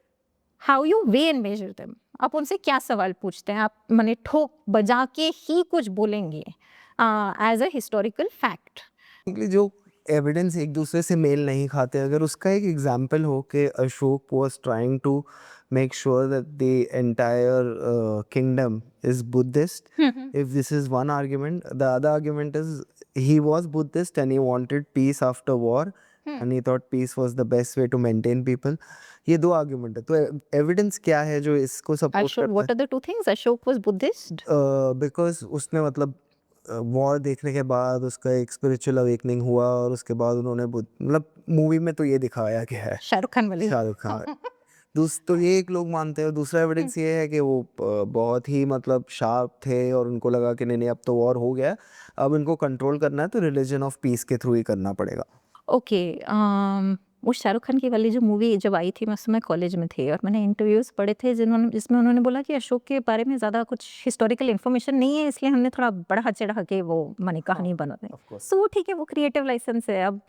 how you weigh and measure them. आप उनसे क्या सवाल पूछते हैं, आप माने ठोक बजा के ही कुछ बोलेंगे एज अ हिस्टोरिकल फैक्ट। जो एविडेंस एक दूसरे से मेल नहीं खाते, अगर उसका एक एग्जाम्पल हो कि Ashoka was trying to make sure that the entire kingdom is Buddhist. If this is one argument, the other argument is he was Buddhist and he wanted peace after war and he thought peace was the best way to maintain people. ये दो argument है, तो evidence क्या है जो इसको support करता है? What are the two things? Ashok was Buddhist? Because उसने मतलब वॉर देखने के बाद उसका एक स्पिरिचुअल अवेकनिंग हुआ और उसके बाद उन्होंने मतलब मूवी में तो ये दिखाया गया है, शाहरुख खान वाली। शाहरुख खान। तो ये एक लोग मानते हैं, और दूसरा एविडेंस ये है कि वो बहुत ही मतलब शार्प थे और उनको लगा कि नहीं अब तो वॉर हो गया, अब इनको कंट्रोल करना है तो रिलीजन ऑफ पीस के थ्रू ही करना पड़ेगा। ओके, वो शाहरुख खान की वाली जो मूवी जब आई थी मैं उस समय कॉलेज में थी और मैंने इंटरव्यूज़ पढ़े थे जिसमें उन्होंने बोला कि अशोक के बारे में ज़्यादा कुछ हिस्टोरिकल इन्फॉर्मेशन नहीं है, इसलिए हमने थोड़ा बढ़ा चढ़ा के वो माने कहानी बना दी। सो ठीक है, वो क्रिएटिव लाइसेंस है। अब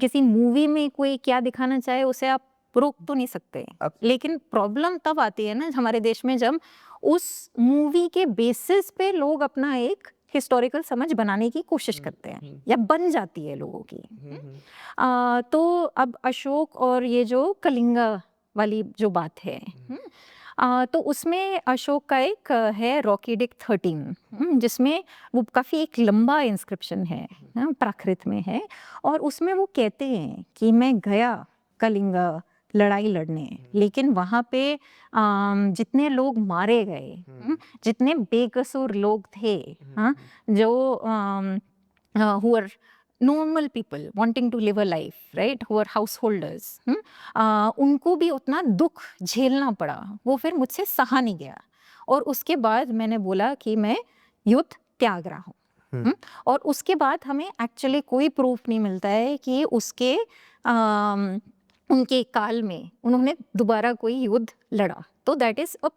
किसी मूवी में कोई क्या दिखाना चाहे उसे आप रोक तो नहीं सकते, लेकिन प्रॉब्लम तब आती है ना हमारे देश में जब उस मूवी के बेसिस पे लोग अपना एक हिस्टोरिकल समझ बनाने की कोशिश करते हैं या बन जाती है लोगों की। तो अब अशोक और ये जो कलिंगा वाली जो बात है, तो उसमें अशोक का एक है रॉकी डिक 13, जिसमें वो काफ़ी एक लंबा इंस्क्रिप्शन है, प्राकृत में है, और उसमें वो कहते हैं कि मैं गया कलिंगा लड़ाई लड़ने, लेकिन वहाँ पे जितने लोग मारे गए, जितने बेकसूर लोग थे, जो who are normal people wanting to live a life, right, who are householders, उनको भी उतना दुख झेलना पड़ा, वो फिर मुझसे सहा नहीं गया। और उसके बाद मैंने बोला कि मैं युद्ध त्याग रहा हूँ। और उसके बाद हमें एक्चुअली कोई प्रूफ नहीं मिलता है कि उसके उनके काल में उन्होंने दोबारा कोई युद्ध लड़ा, तो that is a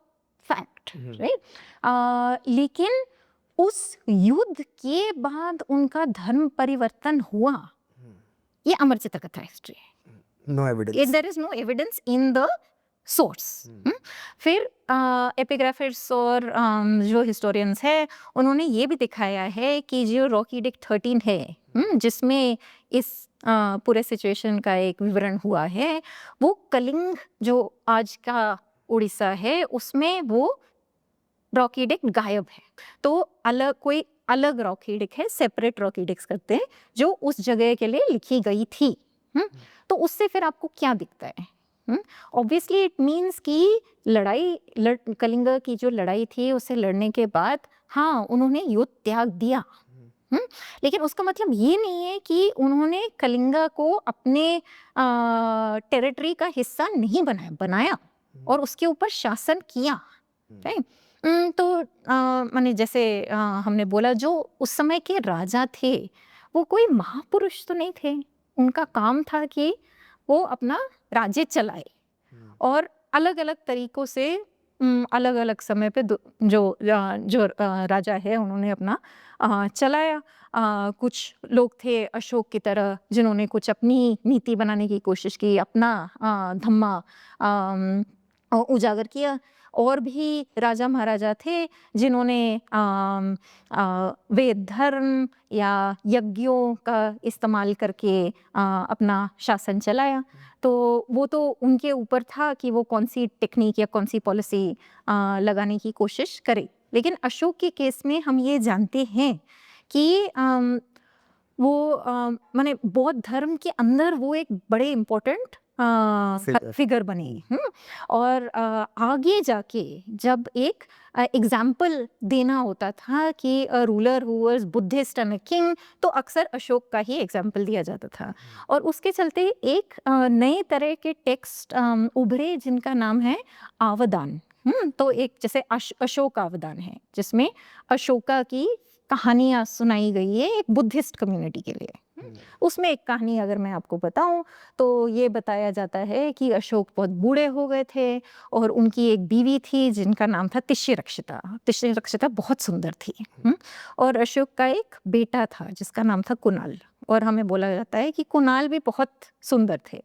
fact, right. लेकिन उस युद्ध के बाद उनका धर्म परिवर्तन हुआ, ये अमर चित्र कथा हिस्ट्री है। No evidence, there is no evidence in the source. फिर एपिग्राफर्स और जो हिस्टोरियंस है उन्होंने ये भी दिखाया है कि जो रॉकी डिक 13 है, जिसमें इस पूरे सिचुएशन का एक विवरण हुआ है, वो कलिंग जो आज का उड़ीसा है उसमें वो रॉकी डिक गायब है। तो अलग कोई अलग रॉकी डिक है, सेपरेट रॉकी डिक्स करते हैं, जो उस जगह के लिए लिखी गई थी। तो उससे फिर आपको क्या दिखता है ऑब्वियसली इट मीन्स कि कलिंग की जो लड़ाई थी उसे लड़ने के बाद हाँ उन्होंने युद्ध त्याग दिया। लेकिन उसका मतलब ये नहीं है कि उन्होंने कलिंगा को अपने टेरिटरी का हिस्सा नहीं बनाया और उसके ऊपर शासन किया। राइट। तो माने जैसे हमने बोला जो उस समय के राजा थे वो कोई महापुरुष तो नहीं थे, उनका काम था कि वो अपना राज्य चलाए और अलग अलग तरीकों से अलग अलग समय पे जो राजा है उन्होंने अपना चलाया। कुछ लोग थे अशोक की तरह जिन्होंने कुछ अपनी नीति बनाने की कोशिश की, अपना धम्मा उजागर किया, और भी राजा महाराजा थे जिन्होंने वेद धर्म या यज्ञों का इस्तेमाल करके अपना शासन चलाया। तो वो तो उनके ऊपर था कि वो कौन सी टेक्निक या कौन सी पॉलिसी लगाने की कोशिश करे। लेकिन अशोक के केस में हम ये जानते हैं कि वो माने बौद्ध धर्म के अंदर वो एक बड़े इम्पोर्टेंट फिगर बने। और आगे जाके जब एक एग्जाम्पल देना होता था कि ruler who was Buddhist and a king, तो अक्सर अशोक का ही एग्जाम्पल दिया जाता था। और उसके चलते एक नए तरह के टेक्स्ट उभरे जिनका नाम है आवदान। तो एक जैसे अशोक आवदान है जिसमें अशोका की कहानियां सुनाई गई है एक बुद्धिस्ट कम्युनिटी के लिए। उसमें एक कहानी अगर मैं आपको बताऊं तो ये बताया जाता है कि अशोक बहुत बूढ़े हो गए थे और उनकी एक बीवी थी जिनका नाम था तिष्यरक्षिता। तिष्यरक्षिता बहुत सुंदर थी। और अशोक का एक बेटा था जिसका नाम था कुणाल, और हमें बोला जाता है कि कुणाल भी बहुत सुंदर थे।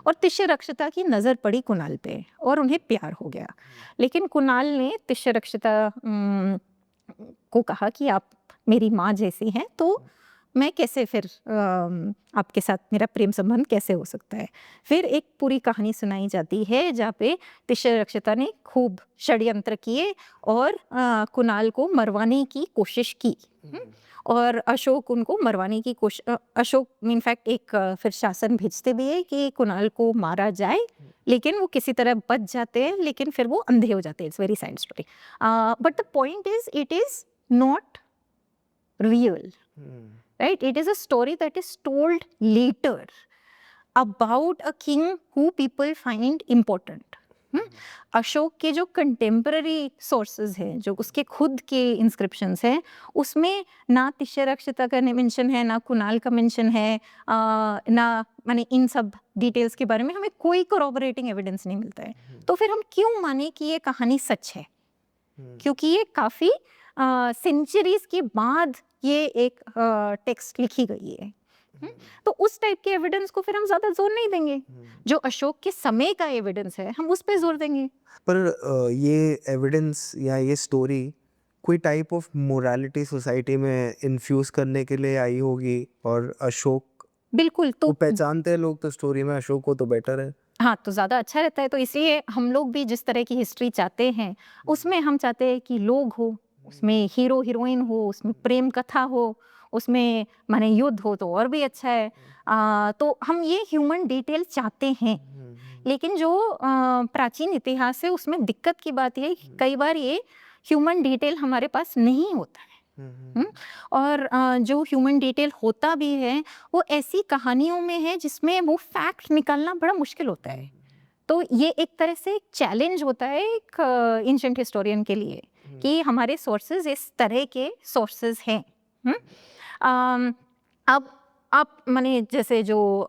और तिष्यरक्षिता की नज़र पड़ी कुणाल पे और उन्हें प्यार हो गया। लेकिन कुणाल ने तिष्यरक्षिता को कहा कि आप मेरी माँ जैसी हैं, तो मैं कैसे फिर आपके साथ मेरा प्रेम संबंध कैसे हो सकता है। फिर एक पूरी कहानी सुनाई जाती है जहाँ पे तिष्यरक्षिता ने खूब षड्यंत्र किए और कुणाल को मरवाने की कोशिश की। और अशोक उनको मरवाने की कोशिश, अशोक इनफैक्ट एक फिर शासन भेजते भी है कि कुणाल को मारा जाए, लेकिन वो किसी तरह बच जाते हैं, लेकिन फिर वो अंधे हो जाते हैं। It's very sad story, but the point is it is not real, right? It is a story that is told later about a king who people find important. Ashok के जो कंटेम्पररी सोर्सेज हैं, जो उसके खुद के इंस्क्रिप्शंस हैं, उसमें ना तिष्यरक्षिता का मेंशन है, ना कुणाल का मेंशन है, ना माने इन सब डिटेल्स के बारे में हमें कोई कोरोबोरेटिंग एविडेंस नहीं मिलता है। तो फिर हम क्यों माने कि ये कहानी सच है? क्योंकि ये काफ़ी सेंचुरीज के बाद ये एक टेक्स्ट लिखी गई है। तो उस टाइप के एविडेंस को फिर हम ज्यादा जोर नहीं देंगे। जो अशोक के समय का एविडेंस है हम उस पे जोर देंगे। पर ये एविडेंस या ये स्टोरी कोई टाइप ऑफ मोरालिटी सोसाइटी में इन्फ्यूज करने के लिए आई होगी, और अशोक बिल्कुल तो पहचानते हैं लोग तो स्टोरी में अशोक को तो बेटर है। हाँ, तो ज़्यादा अच्छा रहता है। तो इसलिए हम लोग भी जिस तरह की हिस्ट्री चाहते हैं उसमें हम चाहते हैं कि लोग हो, उसमें हीरो हीरोइन हो, उसमें प्रेम कथा हो, उसमें माने युद्ध हो तो और भी अच्छा है। तो हम ये ह्यूमन डिटेल चाहते हैं। लेकिन जो प्राचीन इतिहास है उसमें दिक्कत की बात ये कई बार ये ह्यूमन डिटेल हमारे पास नहीं होता है। और जो ह्यूमन डिटेल होता भी है वो ऐसी कहानियों में है जिसमें वो फैक्ट निकालना बड़ा मुश्किल होता है। तो ये एक तरह से एक चैलेंज होता है एक एंशिएंट हिस्टोरियन के लिए कि हमारे सोर्सेज इस तरह के सोर्सेज हैं। अब आप माने जैसे जो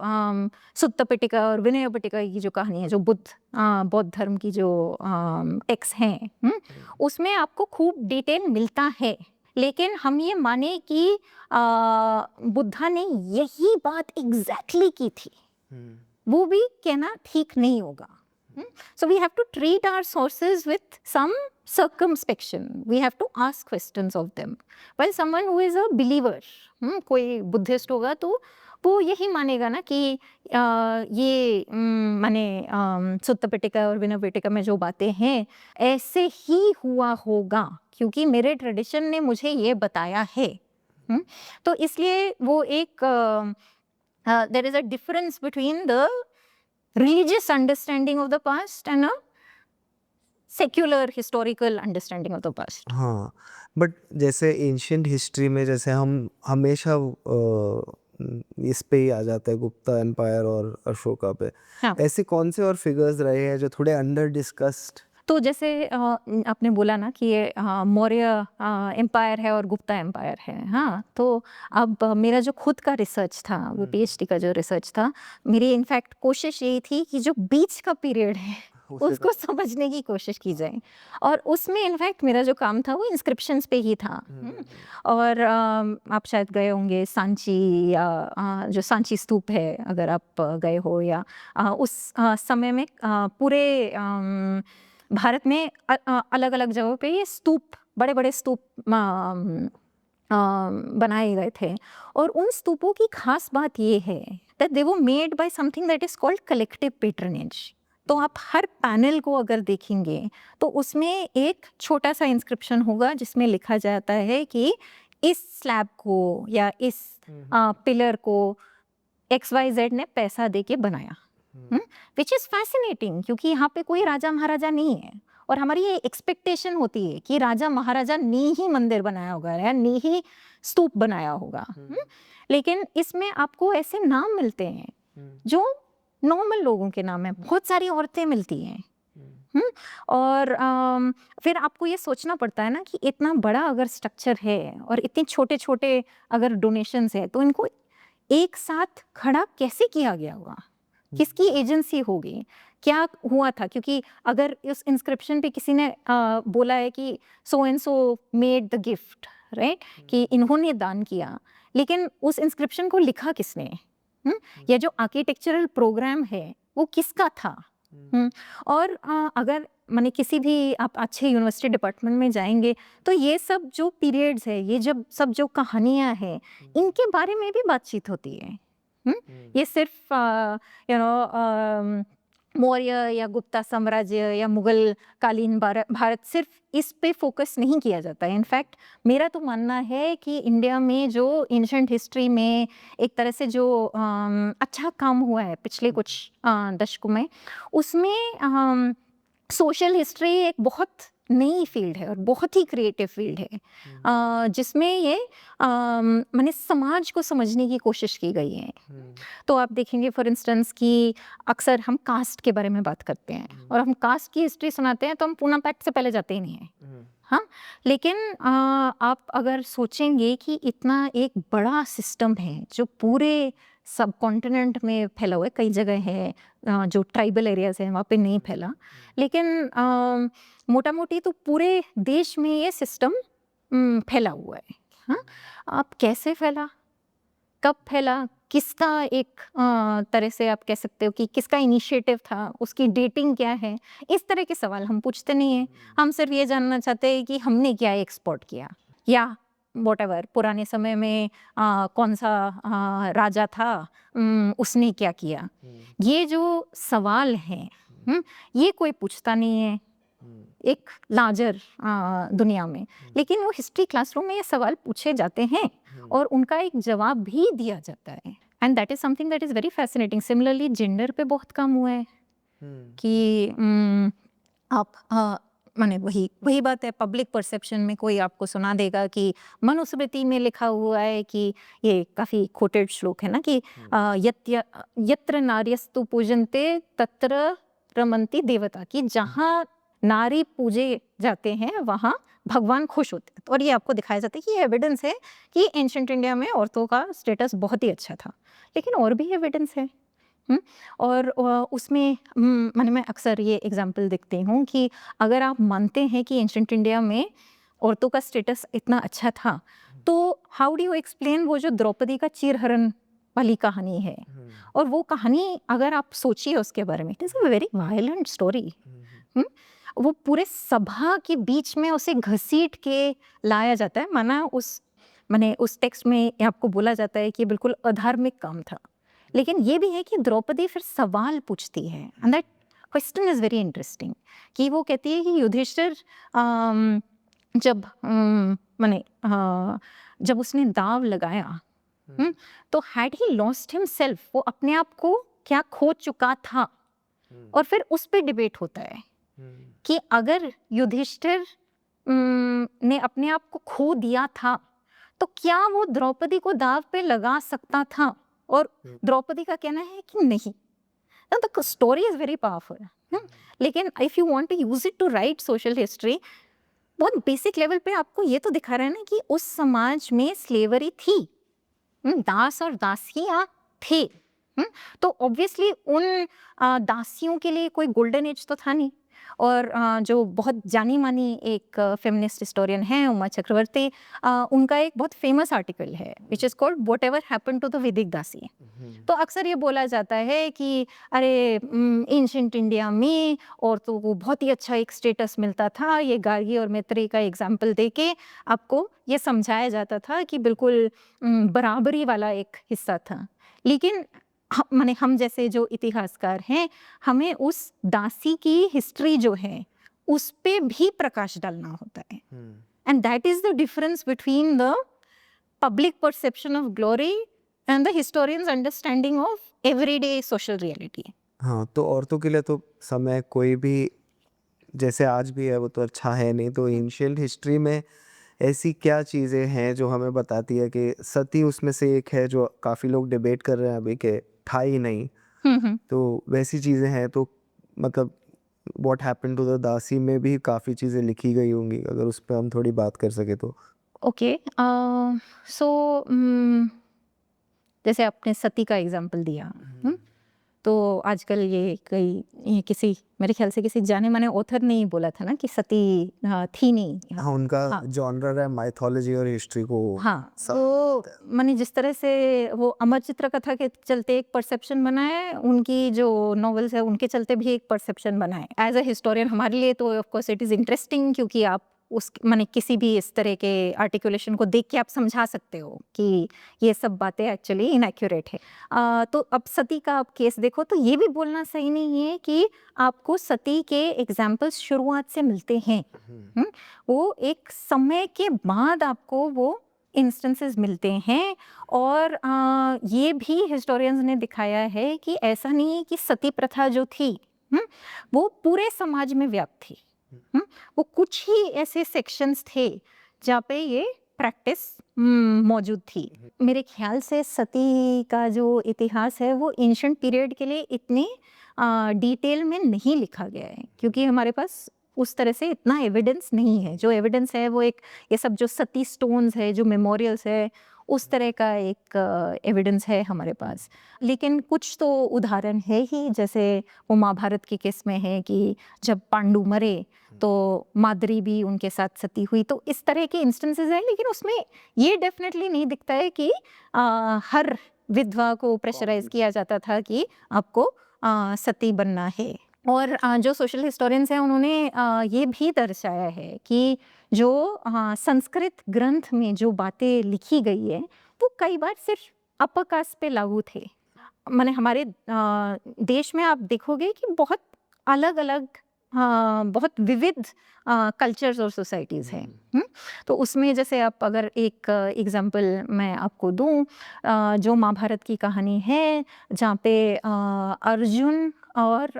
सुत्त पिटिका और विनय पिटिका की जो कहानी है, जो बौद्ध धर्म की जो टेक्स्ट हैं, उसमें आपको खूब डिटेल मिलता है। लेकिन हम ये माने कि बुद्धा ने यही बात एग्जैक्टली की थी, वो भी कहना ठीक नहीं होगा। So we have to treat our sources with some circumspection. We have to ask questions of them. While someone who is a believer, कोई बुद्धिस्ट होगा तो वो यही मानेगा ना कि ये माने सुत्त पिटिका और विनय पिटिका में जो बातें हैं ऐसे ही हुआ होगा क्योंकि मेरे ट्रेडिशन ने मुझे ये बताया है। तो इसलिए वो एक there is a difference between the religious understanding of the past and a secular historical understanding of the past. हाँ, बट जैसे एंशियंट हिस्ट्री में जैसे हम हमेशा इस पे ही आ जाता है, गुप्ता एम्पायर और अशोका पे। हाँ। ऐसे कौन से और फिगर्स रहे हैं जो थोड़े अंडर डिस्कस्ड? तो जैसे आपने बोला ना कि ये मौर्य एम्पायर है और गुप्ता एम्पायर है। हाँ, तो अब मेरा जो खुद का रिसर्च था, वो पीएचडी का जो रिसर्च था, मेरी इनफैक्ट कोशिश यही थी कि जो बीच का पीरियड है उसको समझने की कोशिश की जाए, और उसमें इनफैक्ट मेरा जो काम था वो इंस्क्रिप्शंस पे ही था। और आप शायद गए होंगे सांची, या जो सांची स्तूप है, अगर आप गए हो, या उस समय में पूरे भारत में अलग अलग जगहों पे ये स्तूप, बड़े बड़े स्तूप बनाए गए थे। और उन स्तूपों की खास बात ये है that they were made by something that is called collective patronage. तो आप हर पैनल को अगर देखेंगे तो उसमें एक छोटा सा इंस्क्रिप्शन होगा जिसमें लिखा जाता है कि इस स्लैब को या इस पिलर को XYZ ने पैसा दे के बनाया, विच इज़ फैसिनेटिंग, क्योंकि यहाँ पे कोई राजा महाराजा नहीं है और हमारी ये एक्सपेक्टेशन होती है कि राजा महाराजा ने ही मंदिर बनाया होगा या ने ही स्तूप बनाया होगा। लेकिन इसमें आपको ऐसे नाम मिलते हैं जो नॉर्मल लोगों के नाम है, बहुत सारी औरतें मिलती हैं। और फिर आपको ये सोचना पड़ता है ना कि इतना बड़ा अगर स्ट्रक्चर है और इतने छोटे छोटे अगर डोनेशंस है, तो इनको एक साथ खड़ा कैसे किया गया होगा, किसकी एजेंसी होगी, क्या हुआ था। क्योंकि अगर इस इंस्क्रिप्शन पे किसी ने बोला है कि so and so made the gift, right, कि इन्होंने दान किया, लेकिन उस इंस्क्रिप्शन को लिखा किसने, या जो आर्किटेक्चरल प्रोग्राम है वो किसका था। और अगर माने किसी भी आप अच्छे यूनिवर्सिटी डिपार्टमेंट में जाएंगे तो ये सब जो पीरियड्स है, ये जब सब जो कहानियाँ हैं, इनके बारे में भी बातचीत होती है। ये सिर्फ मौर्य या गुप्ता साम्राज्य या मुगल कालीन भारत सिर्फ इस पे फोकस नहीं किया जाता है। इनफैक्ट मेरा तो मानना है कि इंडिया में जो एंशिएंट हिस्ट्री में एक तरह से जो अच्छा काम हुआ है पिछले कुछ दशकों में, उसमें सोशल हिस्ट्री एक बहुत नई फील्ड है और बहुत ही क्रिएटिव फील्ड है, जिसमें ये माने समाज को समझने की कोशिश की गई है। तो आप देखेंगे फॉर इंस्टेंस कि अक्सर हम कास्ट के बारे में बात करते हैं और हम कास्ट की हिस्ट्री सुनाते हैं तो हम पूना पैट से पहले जाते ही नहीं हैं। हाँ, लेकिन आप अगर सोचेंगे कि इतना एक बड़ा सिस्टम है जो पूरे सब कॉन्टिनेंट में फैला हुआ है, कई जगह है जो ट्राइबल एरियाज हैं वहाँ पे नहीं फैला, लेकिन मोटा मोटी तो पूरे देश में ये सिस्टम फैला हुआ है। हाँ, आप कैसे फैला, कब फैला, किसका एक तरह से आप कह सकते हो कि किसका इनिशिएटिव था, उसकी डेटिंग क्या है, इस तरह के सवाल हम पूछते नहीं हैं। हम सिर्फ ये जानना चाहते हैं कि हमने क्या एक्सपोर्ट किया, या वॉटेवर पुराने समय में कौन सा राजा था, उसने क्या किया। ये जो सवाल हैं ये कोई पूछता नहीं है एक लार्जर दुनिया में, लेकिन वो हिस्ट्री क्लासरूम में ये सवाल पूछे जाते हैं और उनका एक जवाब भी दिया जाता है, and that is something that is very fascinating. Similarly gender पे बहुत काम हुआ है कि आप माने वही बात है, पब्लिक परसेप्शन में कोई आपको सुना देगा कि मनुस्मृति में लिखा हुआ है कि ये काफ़ी कोटेड श्लोक है ना कि यत्र नार्यस्तु पूजन्ते तत्र रमन्ति देवता, कि जहाँ नारी पूजे जाते हैं वहाँ भगवान खुश होते हैं। और ये आपको दिखाया जाता है कि ये एविडेंस है कि एंशिएंट इंडिया में औरतों का स्टेटस बहुत ही अच्छा था, लेकिन और भी एविडेंस है। और उसमें मैंने मैं अक्सर ये एग्जाम्पल देखती हूँ कि अगर आप मानते हैं कि एंशिएंट इंडिया में औरतों का स्टेटस इतना अच्छा था, तो हाउ डू यू एक्सप्लेन वो जो द्रौपदी का चीरहरण वाली कहानी है, और वो कहानी अगर आप सोचिए उसके बारे में, it is a very violent story. वो पूरे सभा के बीच में उसे घसीट के लाया जाता है, माने उस टेक्स्ट में आपको बोला जाता है कि बिल्कुल अधार्मिक काम था, लेकिन ये भी है कि द्रौपदी फिर सवाल पूछती है, and that question is very interesting, कि वो कहती है कि युधिष्ठिर जब माने जब उसने दाव लगाया तो हैड ही लॉस्ट हिमसेल्फ, वो अपने आप को क्या खो चुका था, और फिर उस पे डिबेट होता है कि अगर युधिष्ठिर ने अपने आप को खो दिया था तो क्या वो द्रौपदी को दाव पे लगा सकता था, और द्रौपदी का कहना है कि नहीं। The story is very powerful, लेकिन if you want to use it to write social history, बहुत बेसिक लेवल पे आपको ये तो दिखा रहा है ना कि उस समाज में स्लेवरी थी, दास और दासियां थे। तो ऑब्वियसली उन दासियों के लिए कोई गोल्डन एज तो था नहीं। और जो बहुत जानी मानी एक फेमिनिस्ट हिस्टोरियन है उमा चक्रवर्ती, उनका एक बहुत फेमस आर्टिकल है which is called whatever happened to the Vedic dasi. तो अक्सर ये बोला जाता है कि अरे एंशिएंट इंडिया में औरतों को बहुत ही अच्छा एक स्टेटस मिलता था। ये गार्गी और मैत्रेयी का एग्जाम्पल देके आपको ये समझाया जाता था कि बिल्कुल बराबरी वाला एक हिस्सा था। लेकिन माने हम जैसे जो इतिहासकार हैं, हमें उस दासी की हिस्ट्री जो है उस पे भी प्रकाश डालना होता है। And that is the difference between the public perception of glory and the historians understanding of everyday social reality. हाँ, तो औरतों के लिए तो समय कोई भी जैसे आज भी है वो तो अच्छा है नहीं। तो एंशिएंट हिस्ट्री में ऐसी क्या चीज़ें हैं जो हमें बताती है कि सती उसमें से एक है जो काफ़ी लोग डिबेट कर रहे हैं अभी कि था ही नहीं। तो वैसी चीज़ें हैं, तो मतलब व्हाट हैपेंड टू द दासी में भी काफ़ी चीज़ें लिखी गई होंगी, अगर उस पर हम थोड़ी बात कर सके तो। ओके, सो जैसे आपने सती का एग्जाम्पल दिया, तो आजकल ये किसी मेरे ख्याल से किसी जाने माने ऑथर ने ही बोला था ना कि सती थी नहीं। हाँ, उनका हाँ। जॉनर है माइथोलॉजी और हिस्ट्री को। हाँ, तो माने जिस तरह से वो अमर चित्र कथा के चलते एक परसेप्शन बना है, उनकी जो नॉवेल्स है उनके चलते भी एक परसेप्शन बना है। एज अ हिस्टोरियन हमारे लिए तो of course it is interesting, क्योंकि आप उस माने किसी भी इस तरह के आर्टिकुलेशन को देख के आप समझा सकते हो कि ये सब बातें एक्चुअली इनएक्यूरेट है। तो अब सती का आप केस देखो तो ये भी बोलना सही नहीं है कि आपको सती के एग्जाम्पल्स शुरुआत से मिलते हैं। वो एक समय के बाद आपको वो इंस्टेंसेस मिलते हैं। और ये भी हिस्टोरियंस ने दिखाया है कि ऐसा नहीं है कि सती प्रथा जो थी वो पूरे समाज में व्याप्त थी। वो कुछ ही ऐसे सेक्शंस थे जहाँ पे ये प्रैक्टिस मौजूद थी। मेरे ख्याल से सती का जो इतिहास है वो एंशिएंट पीरियड के लिए इतने डिटेल में नहीं लिखा गया है, क्योंकि हमारे पास उस तरह से इतना एविडेंस नहीं है। जो एविडेंस है वो एक ये सब जो सती स्टोन्स है, जो मेमोरियल्स है, उस तरह का एक एविडेंस है हमारे पास। लेकिन कुछ तो उदाहरण है ही, जैसे वो महाभारत के केस में है कि जब पांडु मरे तो माद्री भी उनके साथ सती हुई। तो इस तरह के इंस्टेंसेस हैं, लेकिन उसमें ये डेफिनेटली नहीं दिखता है कि हर विधवा को प्रेशराइज किया जाता था कि आपको सती बनना है। और जो सोशल हिस्टोरियंस हैं उन्होंने ये भी दर्शाया है कि जो संस्कृत ग्रंथ में जो बातें लिखी गई है वो कई बार सिर्फ अपर कास्ट पे लागू थे। माने हमारे देश में आप देखोगे कि बहुत अलग अलग बहुत विविध कल्चर्स और सोसाइटीज़ हैं। तो उसमें जैसे आप अगर एक एग्जांपल मैं आपको दूं, जो महाभारत की कहानी है जहाँ पे अर्जुन और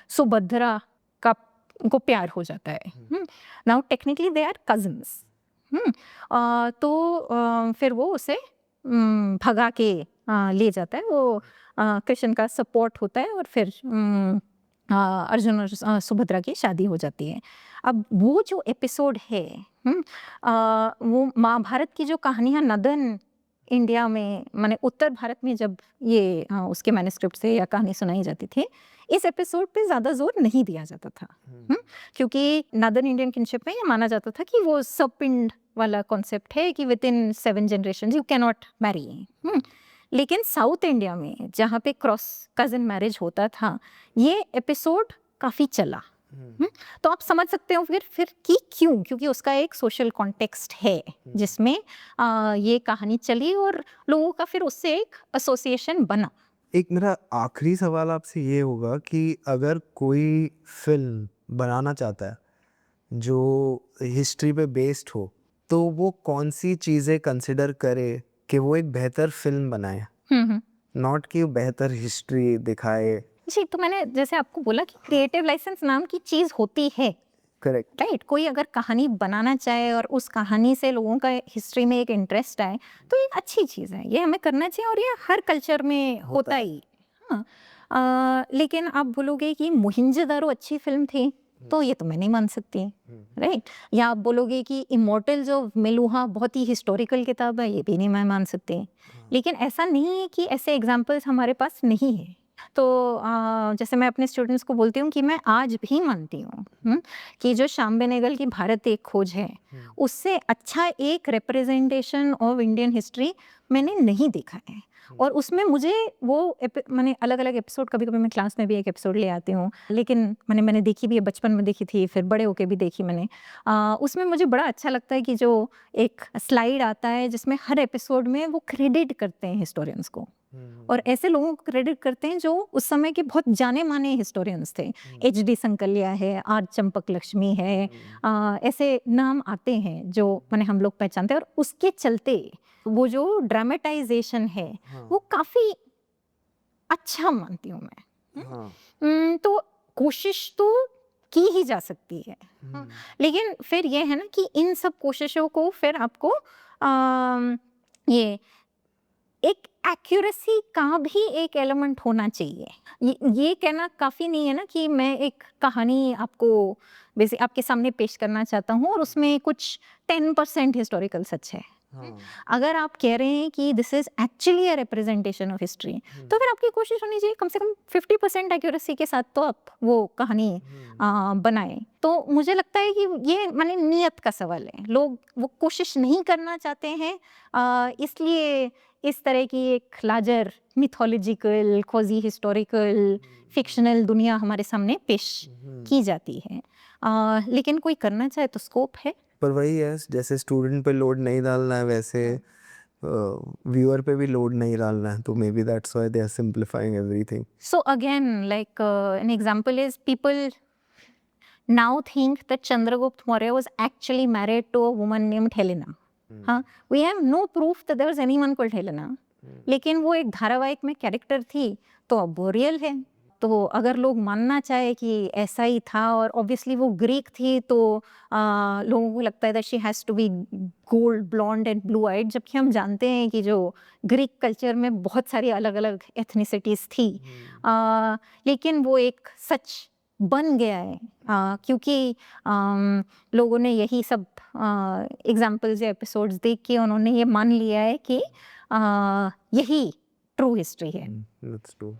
सुभद्रा का को प्यार हो जाता है। Now technically they are cousins. तो फिर वो उसे भगा के ले जाता है। वो कृष्ण का सपोर्ट होता है और फिर अर्जुन और सुभद्रा की शादी हो जाती है। अब वो जो एपिसोड है वो महाभारत की जो कहानियाँ नदन इंडिया में माने उत्तर भारत में जब ये उसके मैन्युस्क्रिप्ट से या कहानी सुनाई जाती थी, इस एपिसोड पे ज़्यादा जोर नहीं दिया जाता था। क्योंकि नदन इंडियन किनशिप में ये माना जाता था कि वो सबपिंड वाला कॉन्सेप्ट है कि with in 7 generation you can not marry. लेकिन साउथ इंडिया में जहाँ पे क्रॉस कज़न मैरिज होता था, ये एपिसोड काफ़ी चला। तो आप समझ सकते हो फिर कि क्यों, क्योंकि उसका एक सोशल कॉन्टेक्स्ट है जिसमें ये कहानी चली और लोगों का फिर उससे एक एसोसिएशन बना। एक मेरा आखिरी सवाल आपसे ये होगा कि अगर कोई फिल्म बनाना चाहता है जो हिस्ट्री पे बेस्ड हो, तो वो कौन सी चीज़ें कंसिडर करे कि वो एक बेहतर फिल्म बनाए? नॉट कि बेहतर हिस्ट्री दिखाए जी, तो मैंने जैसे आपको बोला कि क्रिएटिव लाइसेंस नाम की चीज़ होती है, करेक्ट। राइट? कोई अगर कहानी बनाना चाहे और उस कहानी से लोगों का हिस्ट्री में एक इंटरेस्ट आए, तो ये अच्छी चीज़ है, ये हमें करना चाहिए और ये हर कल्चर में होता ही। हाँ, लेकिन आप बोलोगे कि मोहिंजोदारो अच्छी फ़िल्म थी, तो ये तो मैं नहीं मान सकती, राइट? या आप बोलोगे कि इमॉर्टल्स ऑफ मेलुहा बहुत ही हिस्टोरिकल किताब है, ये भी नहीं मैं मान सकती। लेकिन ऐसा नहीं है कि ऐसे एग्जाम्पल्स हमारे पास नहीं है। तो जैसे मैं अपने स्टूडेंट्स को बोलती हूँ कि मैं आज भी मानती हूँ कि जो श्याम बेनेगल की भारत एक खोज है, उससे अच्छा एक रिप्रेजेंटेशन ऑफ इंडियन हिस्ट्री मैंने नहीं देखा है। और उसमें मुझे वो मैंने अलग अलग एपिसोड, कभी कभी मैं क्लास में भी एक एपिसोड ले आती हूँ, लेकिन मैंने देखी भी है, बचपन में देखी थी, फिर बड़े होके भी देखी मैंने। उसमें मुझे बड़ा अच्छा लगता है कि जो एक स्लाइड आता है जिसमें हर एपिसोड में वो क्रेडिट करते हैं हिस्टोरियंस को, और ऐसे लोगों को क्रेडिट करते हैं जो उस समय के बहुत जाने माने हिस्टोरियंस थे। HD संकलिया है, आर चंपक लक्ष्मी है, ऐसे नाम आते हैं जो मैंने हम लोग पहचानते हैं, और उसके चलते वो जो ड्रामेटाइजेशन है वो काफ़ी अच्छा मानती हूँ मैं। तो कोशिश तो की ही जा सकती है, लेकिन फिर ये है ना कि इन सब कोशिशों को फिर आपको ये एक एक्यूरेसी का भी एक एलिमेंट होना चाहिए। ये कहना काफ़ी नहीं है ना कि मैं एक कहानी आपको बेसिक आपके सामने पेश करना चाहता हूँ और उसमें कुछ 10% हिस्टोरिकल सच है। अगर आप कह रहे हैं कि this is actually a representation of history, तो फिर आपकी कोशिश होनी चाहिए कम से कम 50% एक्यूरेसी के साथ तो आप वो कहानी बनाएं। तो मुझे लगता है कि ये माने नियत का सवाल है, लोग वो कोशिश नहीं करना चाहते हैं, इसलिए इस तरह की एक larger mythological, quasi historical, fictional दुनिया हमारे सामने पेश की जाती है। लेकिन कोई करना चाहे तो स्कोप है। पर वही है, जैसे स्टूडेंट पे लोड नहीं डालना है वैसे व्यूअर पे भी लोड नहीं डालना है, तो maybe that's why they are simplifying everything. So again, like an example is people now think that Chandragupta Maurya was actually married to a woman named Helena. हाँ, we have no proof that there was anyone called Helena. लेकिन वो एक धारावाहिक में character थी, तो अब वो रियल है। तो अगर लोग मानना चाहे कि ऐसा ही था, और ऑब्वियसली वो ग्रीक थी, तो लोगों को लगता है that she has to be gold blonde and blue eyed, जबकि हम जानते हैं कि जो ग्रीक कल्चर में बहुत सारी अलग अलग एथनिसिटीज़ थी, लेकिन वो एक सच बन गया है, क्योंकि लोगों ने यही सब एग्जाम्पल्स या एपिसोड्स देख के उन्होंने ये मान लिया है कि यही ट्रू हिस्ट्री है। That's true.